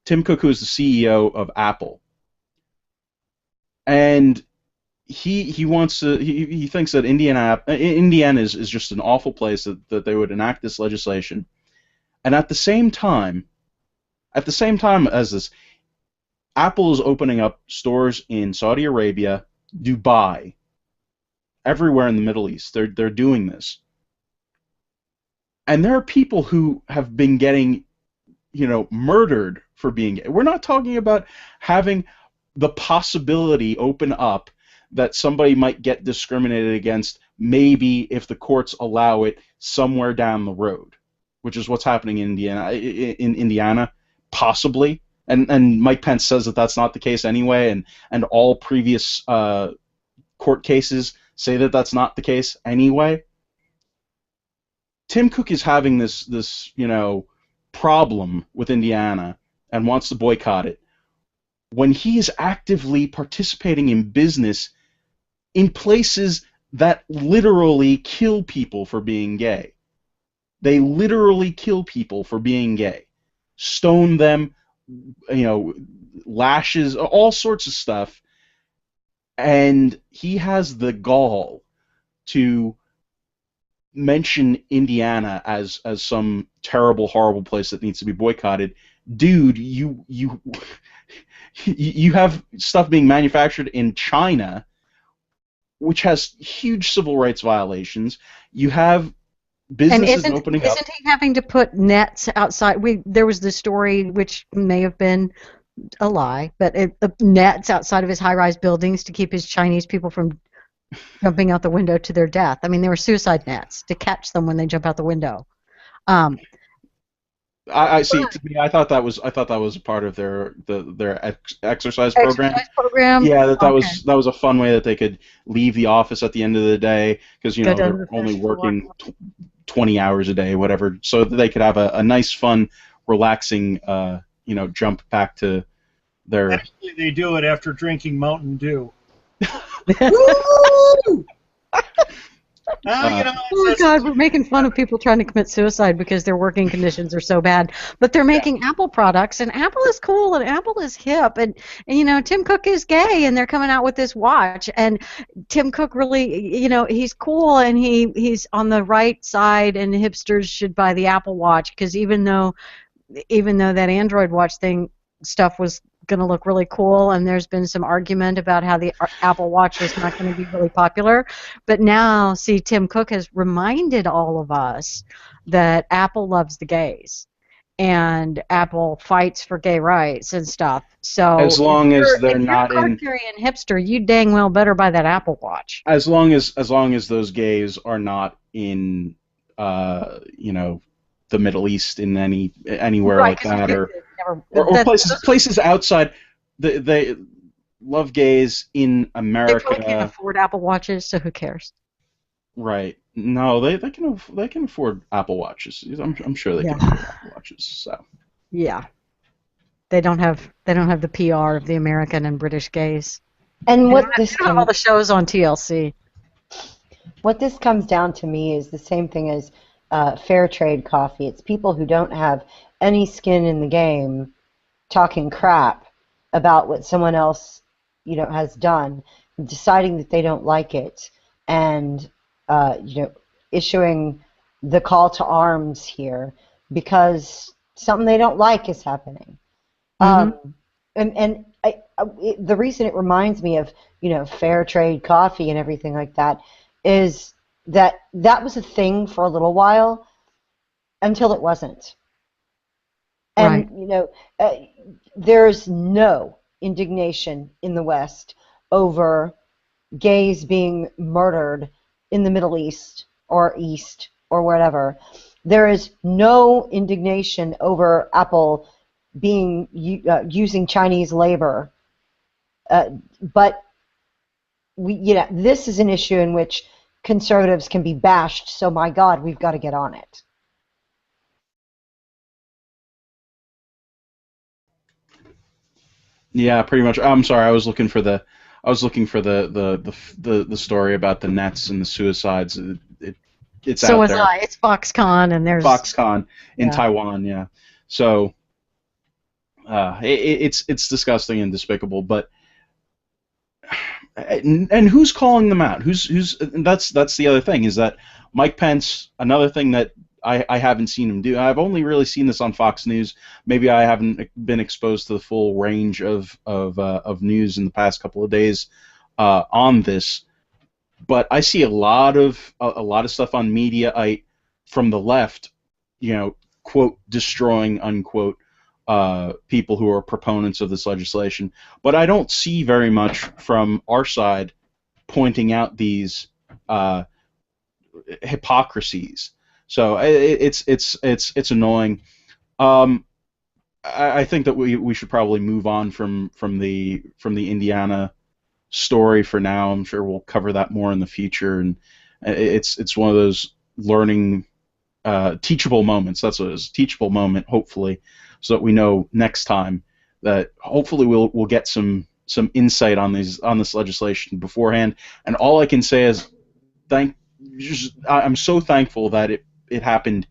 Tim Cook, who is the CEO of Apple, and he thinks that Indiana is just an awful place, that they would enact this legislation, and at the same time as this, Apple is opening up stores in Saudi Arabia, Dubai, everywhere in the Middle East. They're doing this. And there are people who have been getting, murdered for being gay. We're not talking about having the possibility open up that somebody might get discriminated against, maybe if the courts allow it somewhere down the road, which is what's happening in Indiana, possibly. And Mike Pence says that that's not the case anyway, and all previous court cases say that that's not the case anyway. Tim Cook is having this problem with Indiana and wants to boycott it when he is actively participating in business in places that literally kill people for being gay. They literally kill people for being gay, stone them, lashes, all sorts of stuff, and he has the gall to mention Indiana as some terrible, horrible place that needs to be boycotted. Dude, you have stuff being manufactured in China, which has huge civil rights violations. You have And businesses isn't opening up. isn't he having to put nets outside? There was this story which may have been a lie, but nets outside of his high-rise buildings to keep his Chinese people from jumping out the window to their death. I mean, they were suicide nets to catch them when they jump out the window. Um, I see. To me, I thought that was a part of their exercise program. Exercise program. Yeah, that Okay. was a fun way that they could leave the office at the end of the day because Go down to they're the only first floor. working 20 hours a day, whatever, so that they could have a nice, fun, relaxing, jump back to their. Actually, they do it after drinking Mountain Dew. Woo! Well, Oh God, we're making fun of people trying to commit suicide because their working conditions are so bad. But they're making Apple products, and Apple is cool, and Apple is hip, and Tim Cook is gay, and they're coming out with this watch, and Tim Cook really, he's cool, and he's on the right side, and hipsters should buy the Apple Watch because even though that Android Watch stuff was going to look really cool, and there's been some argument about how the Apple Watch is not going to be really popular. But now, see, Tim Cook has reminded all of us that Apple loves the gays, and Apple fights for gay rights and stuff. So As long as they're if not you're a in. card-carrying hipster, you dang well better buy that Apple Watch. As long as those gays are not in, the Middle East in anywhere Right, like that, or that's- places outside. They love gays in they probably can't America, afford Apple Watches, so who cares? right? No, they can afford Apple Watches. I'm sure they can afford Apple Watches. So Yeah. They don't have the PR of the American and British gays. And They what don't have, this they don't have all the shows on TLC. comes down to me is the same thing as fair trade coffee. It's people who don't have any skin in the game talking crap about what someone else has done, deciding that they don't like it, and issuing the call to arms here because something they don't like is happening. And the reason it reminds me of fair trade coffee and everything like that is that was a thing for a little while until it wasn't. And there's no indignation in the West over gays being murdered in the Middle East or East or whatever. There is no indignation over Apple being using Chinese labor, but this is an issue in which conservatives can be bashed. So my God, we've got to get on it. yeah, pretty much. I'm sorry, I was looking for the story about the nets and the suicides. It's So out was there. I. It's Foxconn, and there's Foxconn in Taiwan, yeah. So it's disgusting and despicable, but and who's calling them out? That's the other thing, is that Mike Pence, another thing that I haven't seen him do. I've only really seen this on Fox News. Maybe I haven't been exposed to the full range of news in the past couple of days on this. But I see a lot of stuff on Mediaite from the left, quote, destroying, unquote, people who are proponents of this legislation. But I don't see very much from our side pointing out these hypocrisies. So it's annoying. I think that we should probably move on from the Indiana story for now. I'm sure we'll cover that more in the future, and it's one of those learning, teachable moments. That's what it is, teachable moment, hopefully, so that we know next time that hopefully we'll get some insight on this legislation beforehand. And all I can say is I'm so thankful that it happened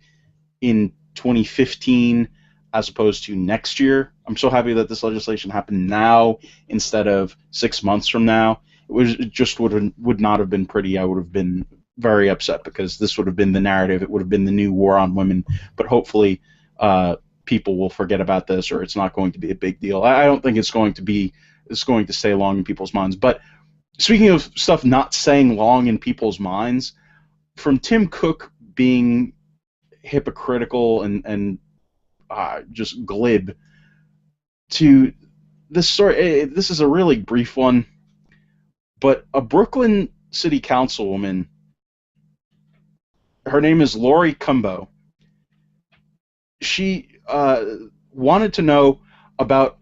in 2015 as opposed to next year. I'm so happy that this legislation happened now instead of 6 months from now. It just would not have been pretty. I would have been very upset because this would have been the narrative. It would have been the new war on women. But hopefully, people will forget about this, or it's not going to be a big deal. I don't think it's going to be. It's going to stay long in people's minds. But speaking of stuff not staying long in people's minds, from Tim Cook being hypocritical and just glib to this story. This is a really brief one, but a Brooklyn City Councilwoman, her name is Lori Cumbo. She wanted to know about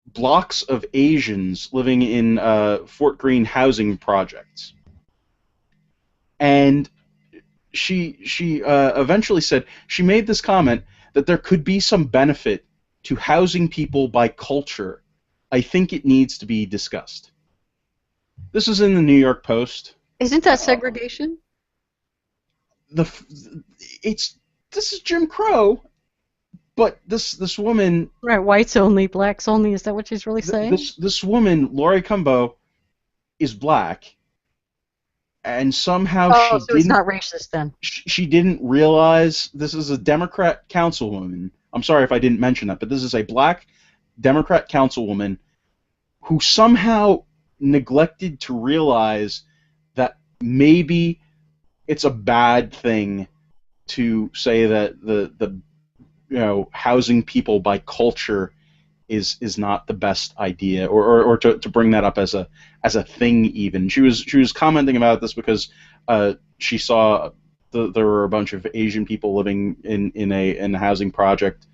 blocks of Asians living in Fort Greene housing projects, and she eventually said she made this comment that there could be some benefit to housing people by culture. I think it needs to be discussed. This is in the New York Post. Isn't that segregation? This is Jim Crow, but this woman, Right, whites only, blacks only. Is that what she's really saying? this woman, Lori Cumbo, is black, and somehow so it's not racist then. she didn't realize this is a Democrat councilwoman. I'm sorry if I didn't mention that, but this is a black Democrat councilwoman who somehow neglected to realize that maybe it's a bad thing to say that the housing people by culture is not the best idea, or to bring that up as a thing even. She was commenting about this because she saw there were a bunch of Asian people living in a housing project,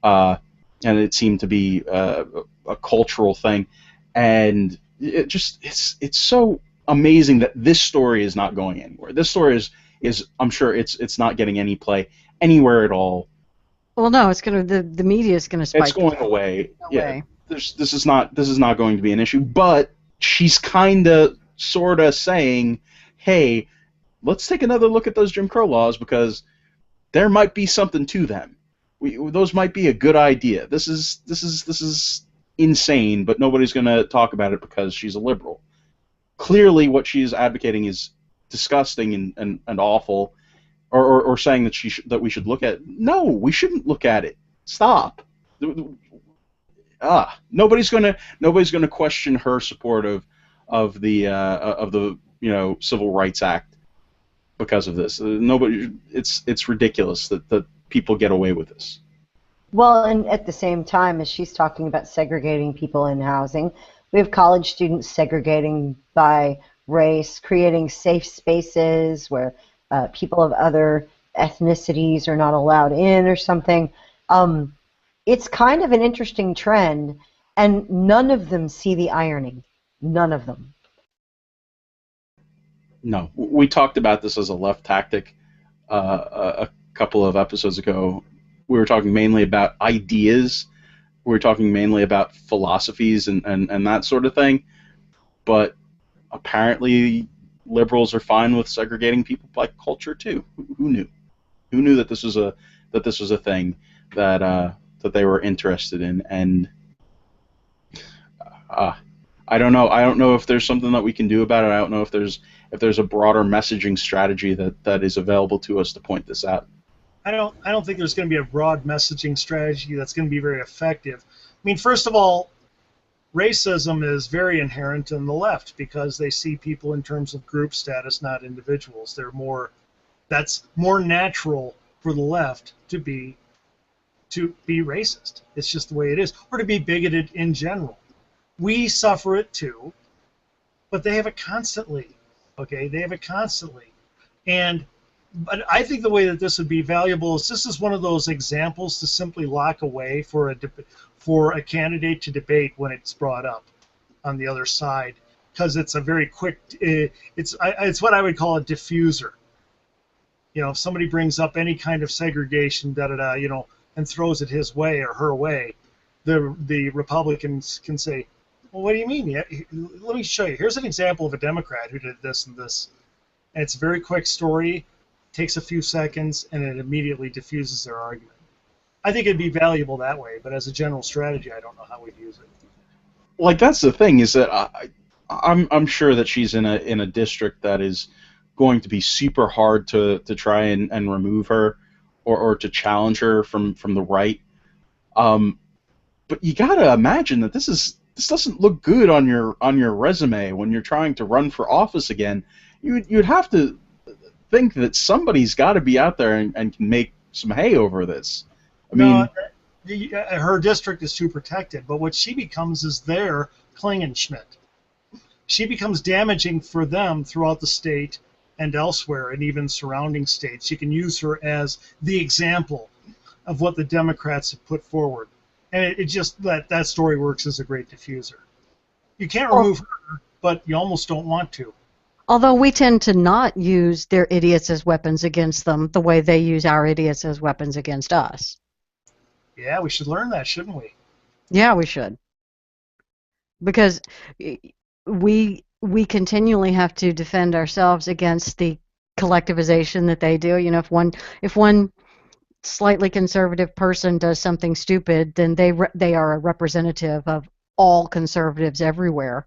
and it seemed to be a cultural thing, and it's so amazing that this story is not going anywhere. This story is I'm sure it's not getting any play anywhere at all. Well, no, it's gonna the media is gonna spike. It's going away. Yeah, this is not going to be an issue. But she's sorta saying, "Hey, let's take another look at those Jim Crow laws because there might be something to them. Those might be a good idea. This is insane, but nobody's going to talk about it because she's a liberal. Clearly, what she's advocating is disgusting and awful." Or saying that we should look at it. No, we shouldn't look at it. Stop. Nobody's gonna question her support of the Civil Rights Act because of this. Nobody. It's ridiculous that people get away with this. Well, and at the same time as she's talking about segregating people in housing, we have college students segregating by race, creating safe spaces where people of other ethnicities are not allowed in or something. It's kind of an interesting trend, and none of them see the irony. None of them. No, we talked about this as a left tactic a couple of episodes ago. We were talking mainly about ideas. We were talking mainly about philosophies and that sort of thing. But apparently liberals are fine with segregating people by culture too. Who knew? Who knew that this was a thing that they were interested in? And I don't know. I don't know if there's something that we can do about it. I don't know if there's a broader messaging strategy that is available to us to point this out. I don't think there's going to be a broad messaging strategy that's going to be very effective. I mean, first of all, racism is very inherent in the left because they see people in terms of group status, not individuals. That's more natural for the left to be racist. It's just the way it is, or to be bigoted in general. We suffer it too, but they have it constantly. Okay, they have it constantly, but I think the way that this would be valuable is this is one of those examples to simply lock away for a candidate to debate when it's brought up on the other side, because it's a very quick. It's what I would call a diffuser. If somebody brings up any kind of segregation, and throws it his way or her way, the Republicans can say, "Well, what do you mean? Yeah, let me show you. Here's an example of a Democrat who did this and this." And it's a very quick story. takes a few seconds, and it immediately diffuses their argument. I think it'd be valuable that way, but as a general strategy, I don't know how we'd use it. Like, that's the thing, is that I'm sure that she's in a district that is going to be super hard to try and remove her or to challenge her from the right. But you gotta imagine that this doesn't look good on your resume when you're trying to run for office again. You'd have to think that somebody's got to be out there and can make some hay over this. I mean, her district is too protected, but what she becomes is their Klingenschmidt. She becomes damaging for them throughout the state and elsewhere, and even surrounding states. You can use her as the example of what the Democrats have put forward. And it just, that story works as a great diffuser. You can't remove her, but you almost don't want to. Although we tend to not use their idiots as weapons against them the way they use our idiots as weapons against us. Yeah, we should learn that, shouldn't we? Yeah, we should. Because we continually have to defend ourselves against the collectivization that they do. You know, if one slightly conservative person does something stupid, then they are a representative of all conservatives everywhere.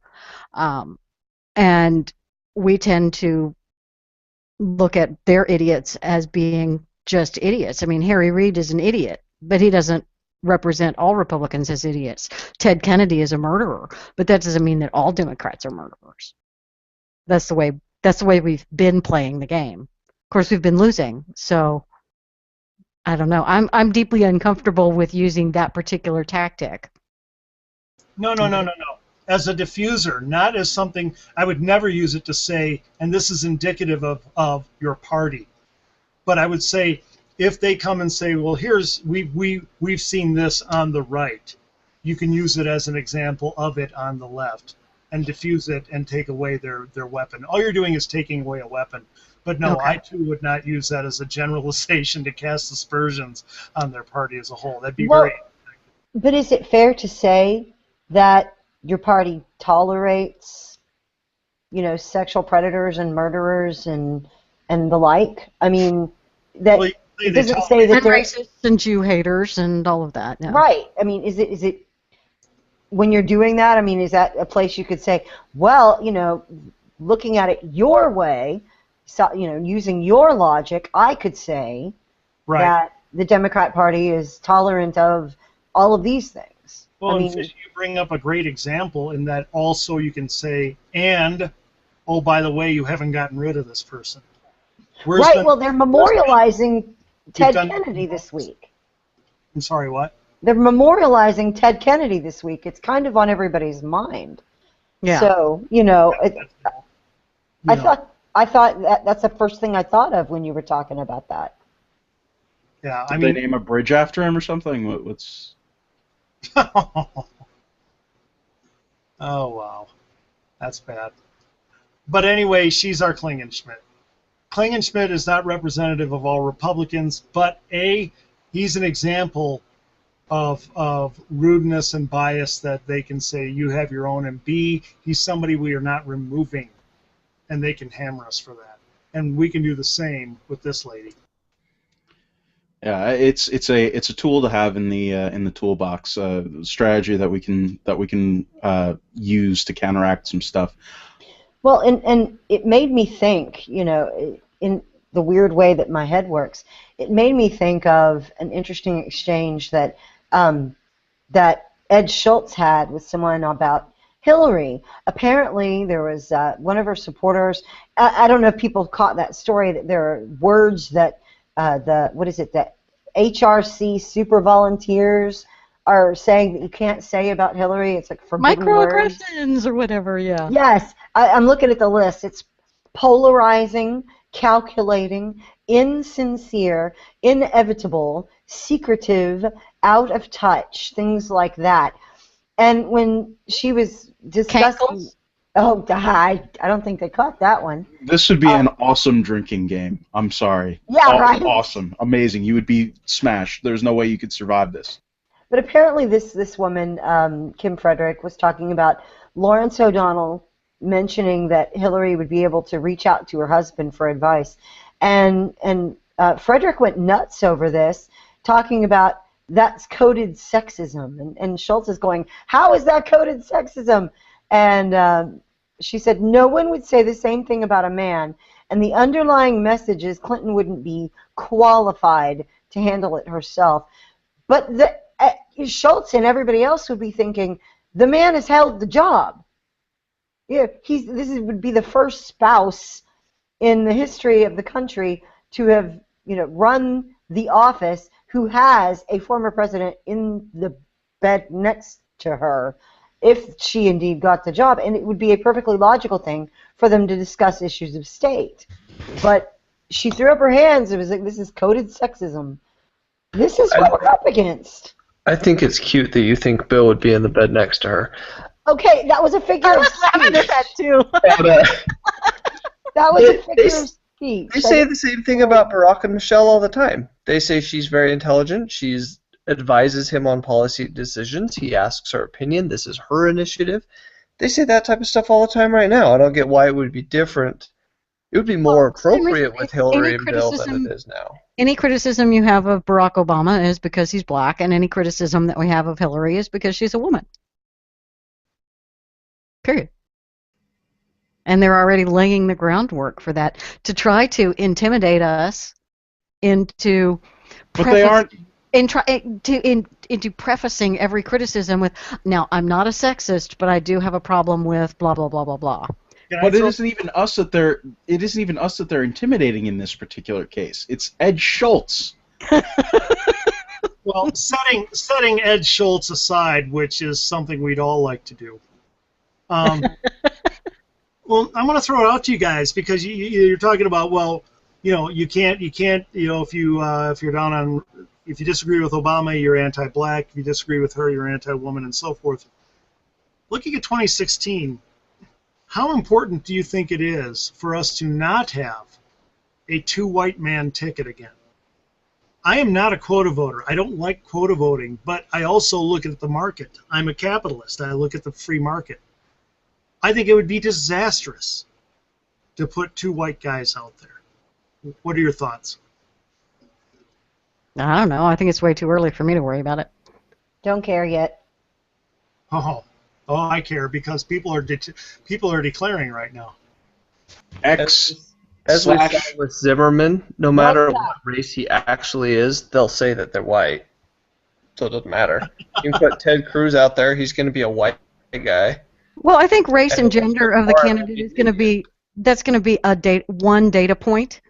And we tend to look at their idiots as being just idiots. I mean, Harry Reid is an idiot, but he doesn't represent all Republicans as idiots. Ted Kennedy is a murderer, but that doesn't mean that all Democrats are murderers. That's the way we've been playing the game. Of course, we've been losing, so I don't know. I'm deeply uncomfortable with using that particular tactic. No. As a diffuser, not as something. I would never use it to say, and this is indicative of your party. But I would say, if they come and say, well, we've seen this on the right, you can use it as an example of it on the left and diffuse it and take away their weapon. All you're doing is taking away a weapon. But no, okay. I too would not use that as a generalization to cast aspersions on their party as a whole. That'd be very. But is it fair to say that your party tolerates, sexual predators and murderers and the like? I mean, that it doesn't say that they're racists and Jew haters and all of that. Yeah. Right. I mean, is it when you're doing that? I mean, is that a place you could say, well, looking at it your way, so, using your logic, I could say that the Democrat Party is tolerant of all of these things. Well, I mean, you bring up a great example in that also you can say, and, oh, by the way, you haven't gotten rid of this person. Well, they're memorializing Ted Kennedy this week. I'm sorry, what? They're memorializing Ted Kennedy this week. It's kind of on everybody's mind. Yeah. So, I thought that's the first thing I thought of when you were talking about that. Yeah, Did they name a bridge after him or something? What's? Oh, wow. That's bad. But anyway, she's our Klingenschmidt. Klingenschmidt is not representative of all Republicans, but A, he's an example of rudeness and bias that they can say you have your own, and B, he's somebody we are not removing, and they can hammer us for that. And we can do the same with this lady. Yeah, it's a tool to have in the toolbox, strategy that we can use to counteract some stuff. Well, and it made me think, in the weird way that my head works, it made me think of an interesting exchange that that Ed Schultz had with someone about Hillary. Apparently, there was one of her supporters. I don't know if people caught that story, that there are words that the HRC super volunteers are saying that you can't say about Hillary. It's like forbidden microaggressions words. Or whatever, yeah. Yes, I'm looking at the list. It's polarizing, calculating, insincere, inevitable, secretive, out of touch, things like that. And when she was discussing... Cankles? Oh, God, I don't think they caught that one. This would be an awesome drinking game. I'm sorry. Yeah, right. Awesome. Amazing. You would be smashed. There's no way you could survive this. But apparently this woman, Kim Frederick, was talking about Lawrence O'Donnell mentioning that Hillary would be able to reach out to her husband for advice. And Frederick went nuts over this, talking about that's coded sexism. And Schultz is going, how is that coded sexism? And she said, no one would say the same thing about a man. And the underlying message is Clinton wouldn't be qualified to handle it herself. But Schultz and everybody else would be thinking, the man has held the job. Yeah, would be the first spouse in the history of the country to have, run the office who has a former president in the bed next to her, if she indeed got the job. And it would be a perfectly logical thing for them to discuss issues of state. But she threw up her hands. It was like, this is coded sexism. This is what we're up against. I think it's cute that you think Bill would be in the bed next to her. Okay, that was a figure of speech. I was laughing at that too. That was a figure of speech. They say the same thing about Barack and Michelle all the time. They say she's very intelligent. She advises him on policy decisions. He asks her opinion. This is her initiative. They say that type of stuff all the time right now. I don't get why it would be different. It would be more appropriate with Hillary and Bill than it is now. Any criticism you have of Barack Obama is because he's black, and any criticism that we have of Hillary is because she's a woman. Period. And they're already laying the groundwork for that to try to intimidate us into. But they aren't. Into prefacing every criticism with, now I'm not a sexist, but I do have a problem with blah blah blah blah blah. But it isn't even us that they're intimidating in this particular case. It's Ed Schultz. Well, setting Ed Schultz aside, which is something we'd all like to do. Well, I'm going to throw it out to you guys because you're talking about, well, you can't, if you're down on, if you disagree with Obama, you're anti-black. If you disagree with her, you're anti-woman, and so forth. Looking at 2016, how important do you think it is for us to not have a two-white man ticket again? I am not a quota voter. I don't like quota voting, but I also look at the market. I'm a capitalist. I look at the free market. I think it would be disastrous to put two white guys out there. What are your thoughts? I don't know. I think it's way too early for me to worry about it. Don't care yet. Oh, I care because people are declaring right now. As we saw with Zimmerman, no matter what race he actually is, they'll say that they're white. So it doesn't matter. You can put Ted Cruz out there; he's going to be a white guy. Well, I think race and gender of the candidate is going to be one data point,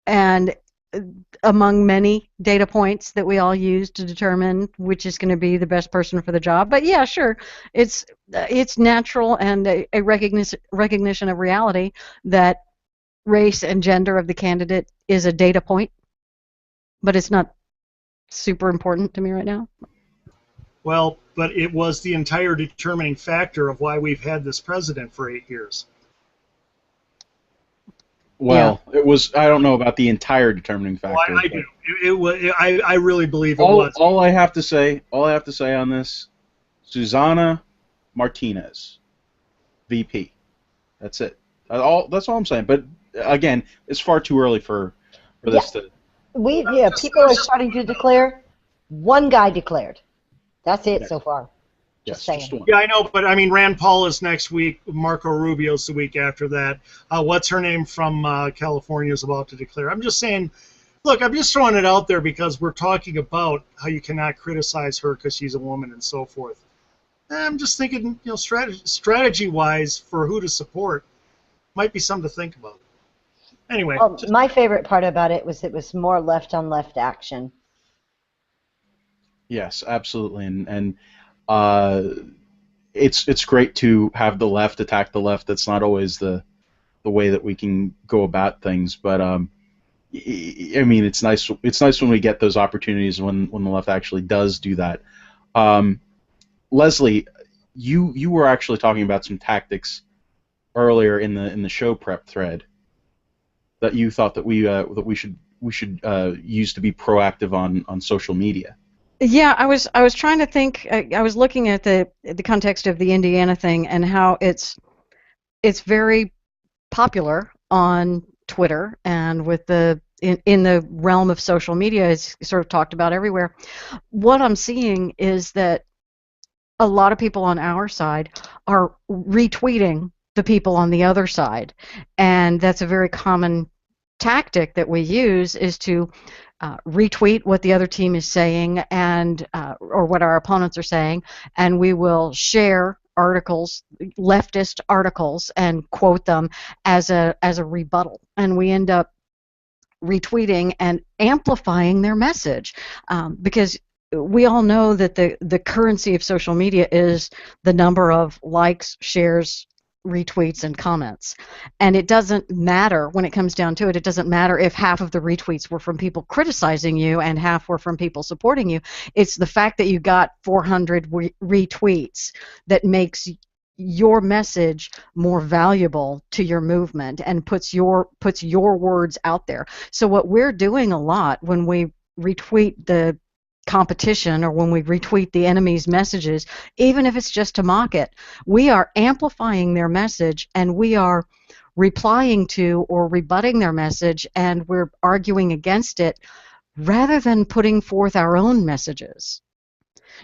and among many data points that we all use to determine which is going to be the best person for the job. But yeah, sure, it's natural and a recognition of reality that race and gender of the candidate is a data point, but it's not super important to me right now. Well, but it was the entire determining factor of why we've had this president for 8 years. Well, yeah. It was. I don't know about the entire determining factor. Well, I do. It was. I really believe it was. All I have to say on this, Susana Martinez, VP. That's it. That's all I'm saying. But again, it's far too early for this to. People are starting to declare. One guy declared. That's it so far. Just saying. Yeah, I know, but I mean, Rand Paul is next week. Marco Rubio's the week after that. What's her name from California is about to declare. I'm just saying, look, I'm just throwing it out there because we're talking about how you cannot criticize her because she's a woman and so forth. I'm just thinking, strategy-wise, for who to support might be something to think about. Anyway. Well, my favorite part about it was more left-on-left action. Yes, absolutely, and it's great to have the left attack the left. That's not always the way that we can go about things, but I mean, it's nice. It's nice when we get those opportunities when the left actually does do that. Leslie, you were actually talking about some tactics earlier in the show prep thread that you thought that we should use to be proactive on social media. Yeah, I was trying to think. I was looking at the context of the Indiana thing and how it's very popular on Twitter and with in the realm of social media is sort of talked about everywhere. What I'm seeing is that a lot of people on our side are retweeting the people on the other side, and that's a very common tactic that we use is to retweet what the other team is saying and or what our opponents are saying, and we will share articles, leftist articles, and quote them as a rebuttal, and we end up retweeting and amplifying their message, because we all know that the currency of social media is the number of likes, shares, retweets, and comments. And it doesn't matter when it comes down to it. It doesn't matter if half of the retweets were from people criticizing you and half were from people supporting you. It's the fact that you got 400 retweets that makes your message more valuable to your movement and puts your words out there. So what we're doing a lot when we retweet the competition or when we retweet the enemy's messages, even if it's just to mock it, we are amplifying their message and we are replying to or rebutting their message, and we're arguing against it rather than putting forth our own messages.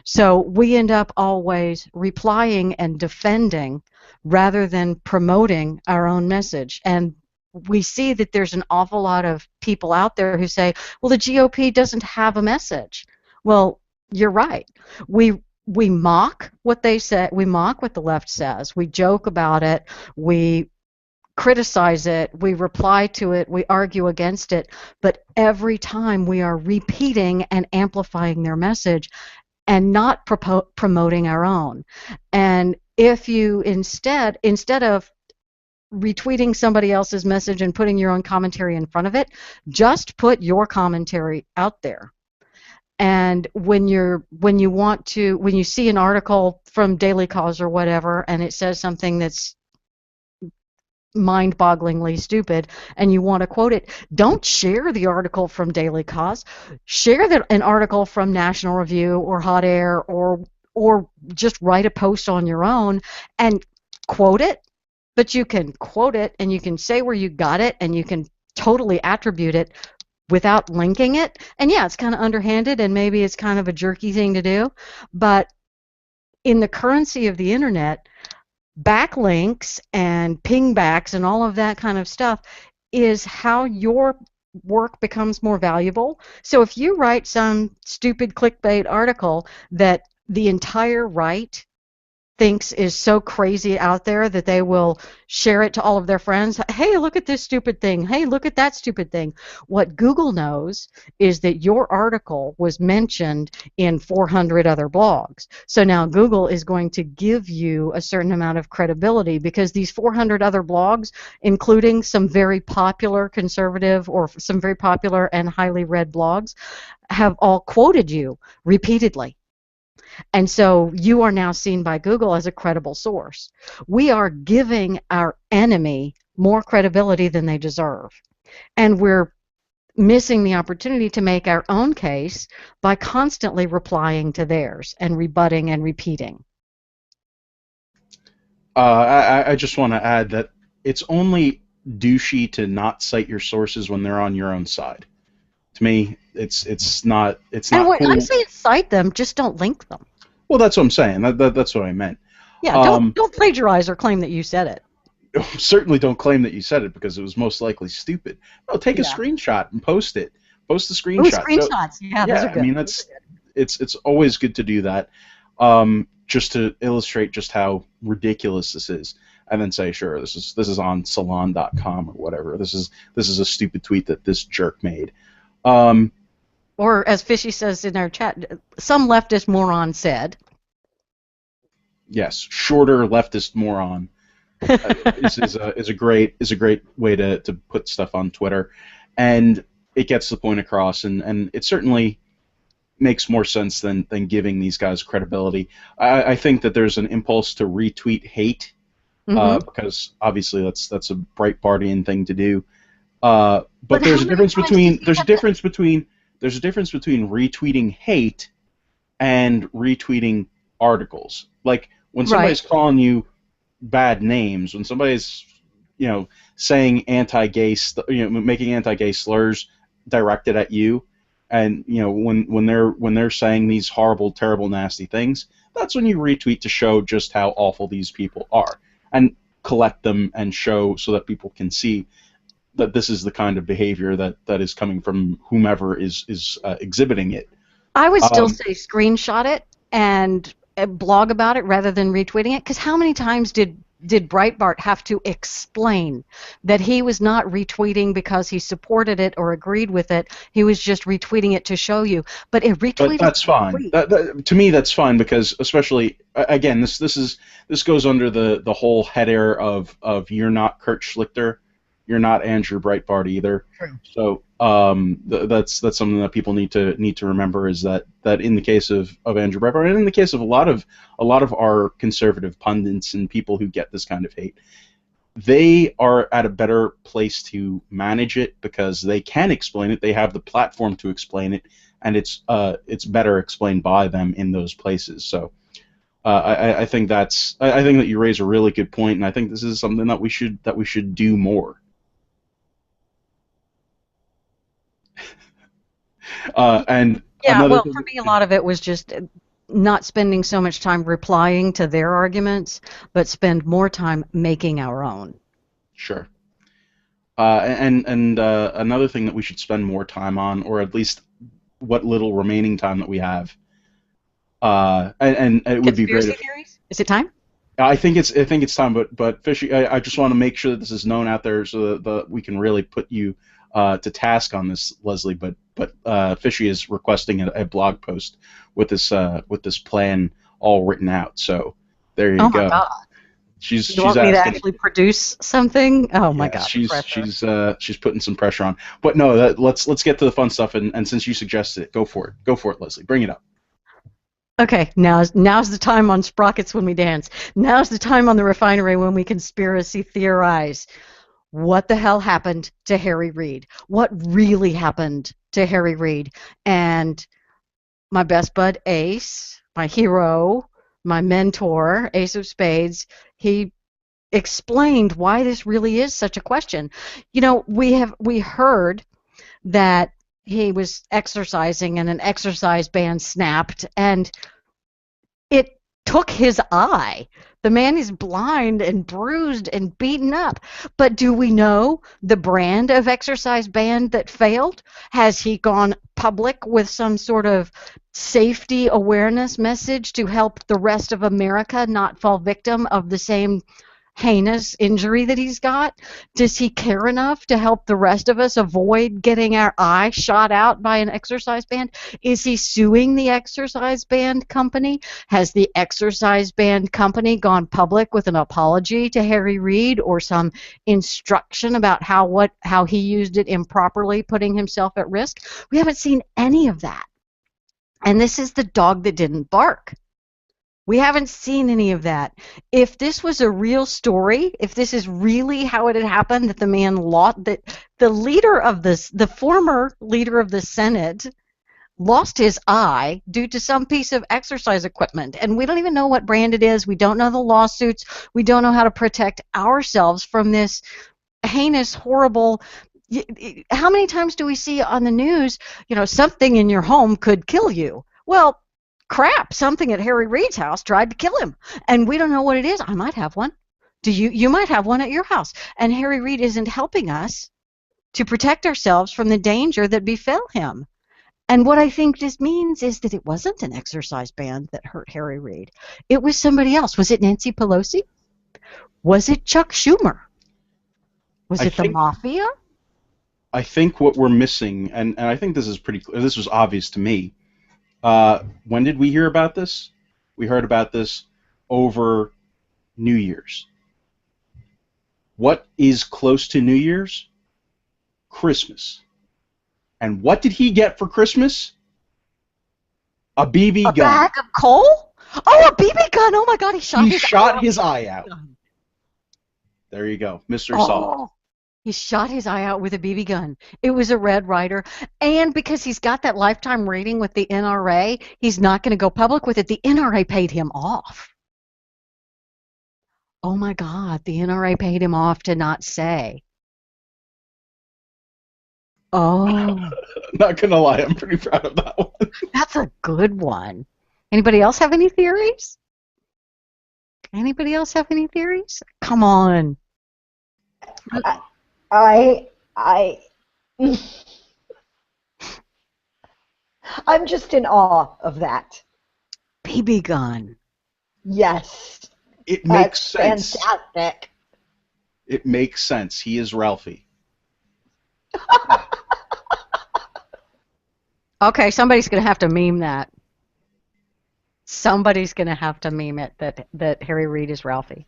So we end up always replying and defending rather than promoting our own message. And we see that there's an awful lot of people out there who say, well, the GOP doesn't have a message. Well, you're right. We mock what they say. We mock what the left says. We joke about it. We criticize it. We reply to it. We argue against it. But every time we are repeating and amplifying their message and not promoting our own. And if you instead of retweeting somebody else's message and putting your own commentary in front of it, just put your commentary out there. And when you see an article from Daily Cause or whatever, and it says something that's mind-bogglingly stupid and you want to quote it, don't share the article from Daily Cause. Share an article from National Review or Hot Air, or just write a post on your own and quote it. But you can quote it and you can say where you got it and you can totally attribute it without linking it. And yeah, it's kind of underhanded and maybe it's kind of a jerky thing to do, but in the currency of the internet, backlinks and pingbacks and all of that kind of stuff is how your work becomes more valuable. So if you write some stupid clickbait article that the entire right thinks is so crazy out there that they will share it to all of their friends. Hey, look at this stupid thing. Hey, look at that stupid thing. What Google knows is that your article was mentioned in 400 other blogs. So now Google is going to give you a certain amount of credibility because these 400 other blogs, including some very popular conservative or some very popular and highly read blogs, have all quoted you repeatedly. And so you are now seen by Google as a credible source. We are giving our enemy more credibility than they deserve. And we're missing the opportunity to make our own case by constantly replying to theirs and rebutting and repeating. I just want to add that it's only douchey to not cite your sources when they're on your own side. To me, it's not And when cool. I say cite them, just don't link them. Well, that's what I'm saying. That's what I meant. Yeah, don't plagiarize or claim that you said it. Certainly don't claim that you said it because it was most likely stupid. No, take a screenshot and post it. Post the screenshot. Ooh, screenshots. Yeah, those are good. I mean, it's always good to do that, just to illustrate just how ridiculous this is, and then say, sure, this is on Salon.com or whatever. This is a stupid tweet that this jerk made. Or as Fishy says in our chat, some leftist moron said. Yes, shorter leftist moron is a great way to put stuff on Twitter, and it gets the point across, and it certainly makes more sense than giving these guys credibility. I think that there's an impulse to retweet hate, because obviously that's a Breitbartian thing to do. But there's a difference between retweeting hate and retweeting articles. Like when somebody's calling you bad names, when somebody's saying anti-gay, making anti-gay slurs directed at you, and when they're saying these horrible, terrible, nasty things, that's when you retweet to show just how awful these people are, and collect them and show so that people can see that this is the kind of behavior that is coming from whomever is exhibiting it. I would still say screenshot it and blog about it rather than retweeting it, because how many times did Breitbart have to explain that he was not retweeting because he supported it or agreed with it? He was just retweeting it to show you. But it retweeted. But that's fine. To me, that's fine, because especially again, this goes under the whole header of you're not Kurt Schlichter, you're not Andrew Breitbart either. True. So that's something that people need to remember, is that in the case of Andrew Breitbart, and in the case of a lot of our conservative pundits and people who get this kind of hate, they are at a better place to manage it because they can explain it. They have the platform to explain it, and it's better explained by them in those places. So I think that you raise a really good point, and I think this is something that we should do more. And yeah, well, for me, a lot of it was just not spending so much time replying to their arguments, but spend more time making our own. Sure. And another thing that we should spend more time on, or at least what little remaining time that we have, and it would be great. Conspiracy theories? Is it time? I think it's time, but Fishy, I just want to make sure that this is known out there so that we can really put you to task on this, Leslie. But Fishy is requesting a blog post with this plan all written out. So there you go. Oh my God. She's want asking me to actually produce something? Oh my God. She's putting some pressure on. But no, let's get to the fun stuff. And since you suggested it, go for it, Leslie. Bring it up. Okay, now's the time on Sprockets when we dance. Now's the time on the Refinery when we conspiracy theorize. What the hell happened to Harry Reid? What really happened to Harry Reid? And my best bud Ace, my hero, my mentor, Ace of Spades, he explained why this really is such a question. We heard that he was exercising and an exercise band snapped, and it took his eye. The man is blind and bruised and beaten up. But do we know the brand of exercise band that failed? Has he gone public with some sort of safety awareness message to help the rest of America not fall victim of the same heinous injury that he's got? Does he care enough to help the rest of us avoid getting our eye shot out by an exercise band? Is he suing the exercise band company? Has the exercise band company gone public with an apology to Harry Reid or some instruction about how he used it improperly, putting himself at risk? We haven't seen any of that. And this is the dog that didn't bark. We haven't seen any of that. If this was a real story, if this is really how it had happened, that the man lost, that the former leader of the Senate lost his eye due to some piece of exercise equipment, and we don't even know what brand it is. We don't know the lawsuits. We don't know how to protect ourselves from this heinous, horrible. How many times do we see on the news, something in your home could kill you? Well, crap, something at Harry Reid's house tried to kill him, and we don't know what it is. I might have one. You might have one at your house, and Harry Reid isn't helping us to protect ourselves from the danger that befell him. And what I think this means is that it wasn't an exercise band that hurt Harry Reid. It was somebody else. Was it Nancy Pelosi? Was it Chuck Schumer? Was it the mafia? I think what we're missing, and I think this is pretty clear, this was obvious to me. When did we hear about this? We heard about this over New Year's. What is close to New Year's? Christmas. And what did he get for Christmas? A BB gun. A bag of coal? Oh, a BB gun! Oh my God, he shot his eye out. There you go, mystery solved. He shot his eye out with a BB gun. It was a Red Ryder. And because he's got that lifetime rating with the NRA, he's not going to go public with it. The NRA paid him off. Oh my God, the NRA paid him off to not say. Oh, Not gonna lie, I'm pretty proud of that one. that's a good one. Anybody else have any theories? Anybody else have any theories? Come on. I, I, I'm just in awe of that. BB gun. Yes, It makes that's sense. fantastic. It makes sense. He is Ralphie. Okay, somebody's going to have to meme that. Somebody's going to have to meme it that Harry Reid is Ralphie.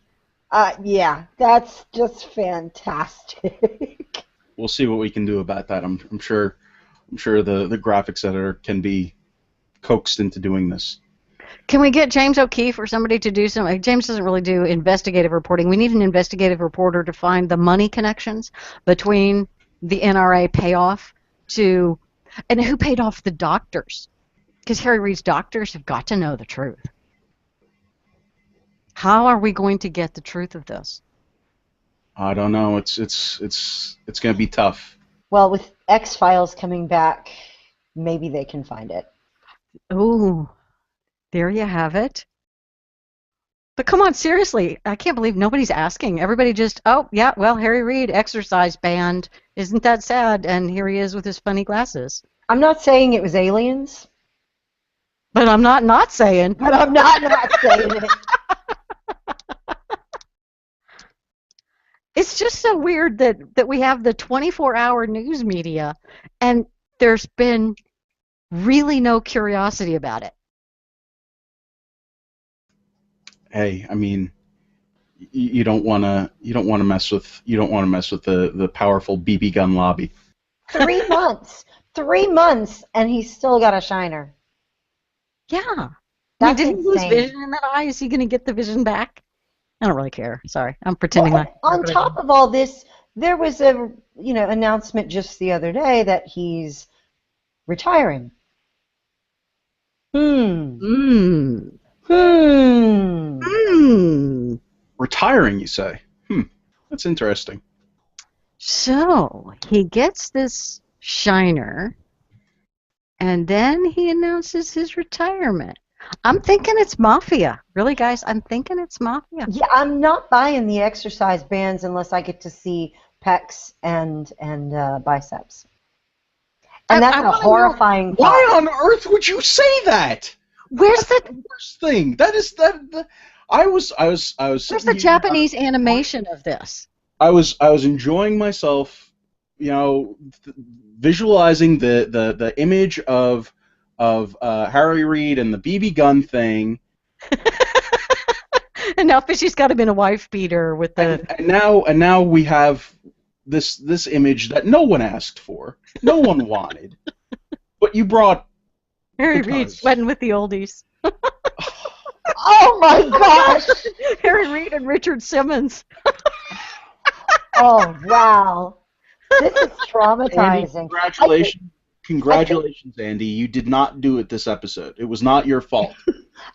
Yeah, that's just fantastic. We'll see what we can do about that. I'm sure the graphics editor can be coaxed into doing this. Can we get James O'Keefe or somebody to do some? James doesn't really do investigative reporting. We need an investigative reporter to find the money connections between the NRA payoff to, and who paid off the doctors. Because Harry Reid's doctors have got to know the truth. How are we going to get the truth of this? I don't know. It's going to be tough. Well, with X-Files coming back, maybe they can find it. Ooh, there you have it. But come on, seriously, I can't believe nobody's asking. Everybody just, oh, yeah, well, Harry Reid, exercise banned. Isn't that sad? And here he is with his funny glasses. I'm not saying it was aliens, But I'm not saying. but I'm not saying it. It's just so weird that we have the 24-hour news media and there's been really no curiosity about it. Hey, I mean, you don't want to mess with the powerful BB gun lobby. 3 months. 3 months, and he's still got a shiner. Yeah. I mean, That's did he lose insane. vision in that eye? Is he going to get the vision back? I don't really care. Sorry, I'm pretending Well, like. on top of all this, there was a announcement just the other day that he's retiring. Hmm. Retiring, you say? That's interesting. So he gets this shiner, and then he announces his retirement. I'm thinking it's mafia. Really, guys, I'm thinking it's mafia. Yeah, I'm not buying the exercise bands unless I get to see pecs and biceps. And that's a horrifying thought. Why on earth would you say that? Where's That's the worst thing? That is that. I was. Where's sitting the here, Japanese animation of this? I was enjoying myself, visualizing the image of Harry Reid and the BB gun thing. And now Fishy's got him in a wife beater with the. And now we have this image that no one asked for, no one wanted, but you brought Harry Reid sweating with the oldies. Oh my gosh! Harry Reid and Richard Simmons. Oh wow! This is traumatizing. Andy, congratulations, Andy. You did not do it this episode. It was not your fault.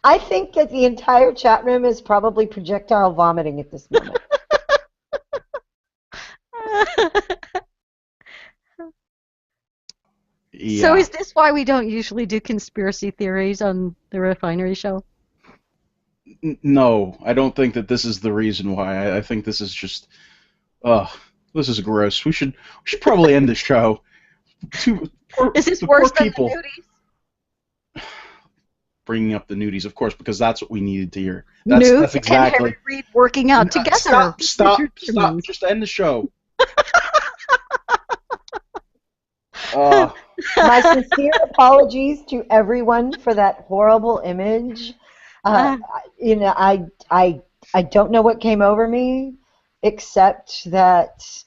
I think that the entire chat room is probably projectile vomiting at this moment. Yeah. So is this why we don't usually do conspiracy theories on the Refinery show? No, I don't think that this is the reason why. I think this is just, this is gross. We should probably end the show. Is this worse than people. the nudies? Bringing up the nudies, of course, because that's what we needed to hear. Nudes That's exactly. and Harry Reid working out together. Stop! Just end the show. My sincere apologies to everyone for that horrible image. I don't know what came over me, except that,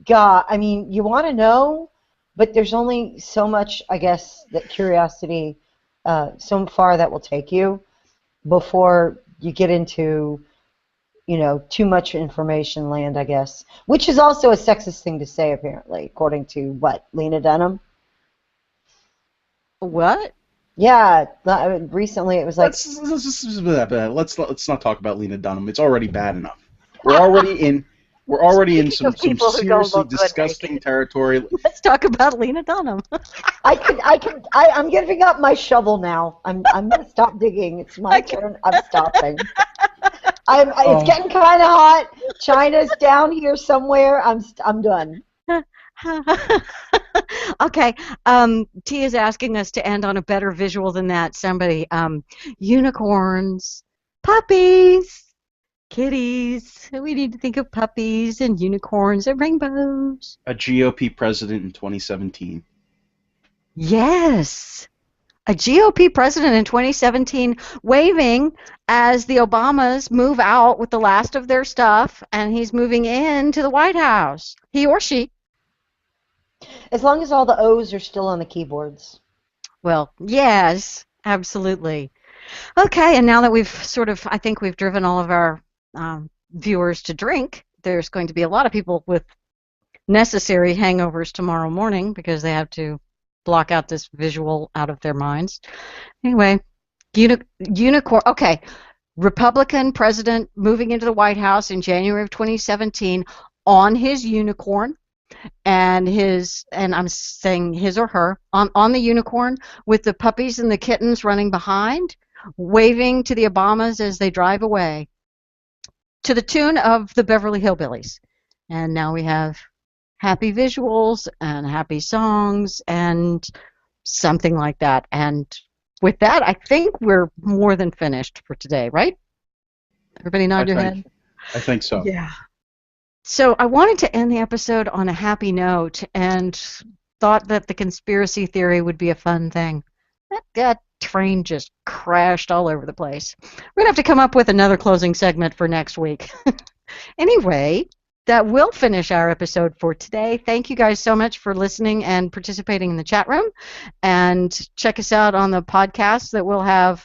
God, I mean, you want to know, but there's only so much, I guess, that curiosity, so far that will take you before you get into, too much information land, I guess, which is also a sexist thing to say, apparently, according to, Lena Dunham? What? Yeah, recently it was like, Let's not talk about Lena Dunham. It's already bad enough. We're already in Speaking of some people who don't seriously look good disgusting naked, territory. let's talk about Lena Dunham. I'm giving up my shovel now. I'm gonna stop digging. It's my turn. I'm stopping. It's Oh, getting kind of hot. China's down here somewhere. I'm done. Okay, T is asking us to end on a better visual than that. Somebody, unicorns, puppies, kitties. We need to think of puppies and unicorns and rainbows. a GOP president in 2017. Yes. A GOP president in 2017 waving as the Obamas move out with the last of their stuff, and he's moving into the White House. He or she. As long as all the O's are still on the keyboards. Well, yes, absolutely. Okay, and now that I think we've driven all of our viewers to drink, there's going to be a lot of people with necessary hangovers tomorrow morning because they have to block out this visual out of their minds. Anyway, unicorn. Okay, Republican president moving into the White House in January of 2017 on his unicorn, and I'm saying his or her on the unicorn with the puppies and the kittens running behind, waving to the Obamas as they drive away to the tune of the Beverly Hillbillies. And now we have happy visuals and happy songs and something like that. And with that, I think we're more than finished for today, right? Everybody nod your head? I think so. Yeah. So I wanted to end the episode on a happy note and thought that the conspiracy theory would be a fun thing. That train just crashed all over the place. We're going to have to come up with another closing segment for next week. Anyway, that will finish our episode for today. Thank you guys so much for listening and participating in the chat room. And check us out on the podcast that we'll have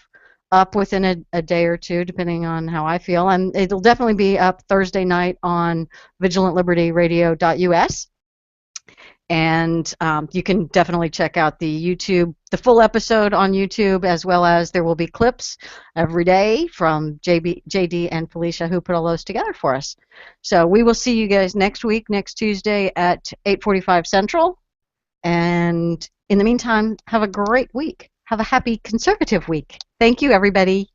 up within a day or two, depending on how I feel. And it'll definitely be up Thursday night on vigilantlibерtyradio.us. And you can definitely check out the full episode on YouTube, as well as there will be clips every day from JD and Felicia, who put all those together for us. So we will see you guys next week, next Tuesday at 8:45 Central. And in the meantime, have a great week. Have a happy conservative week. Thank you, everybody.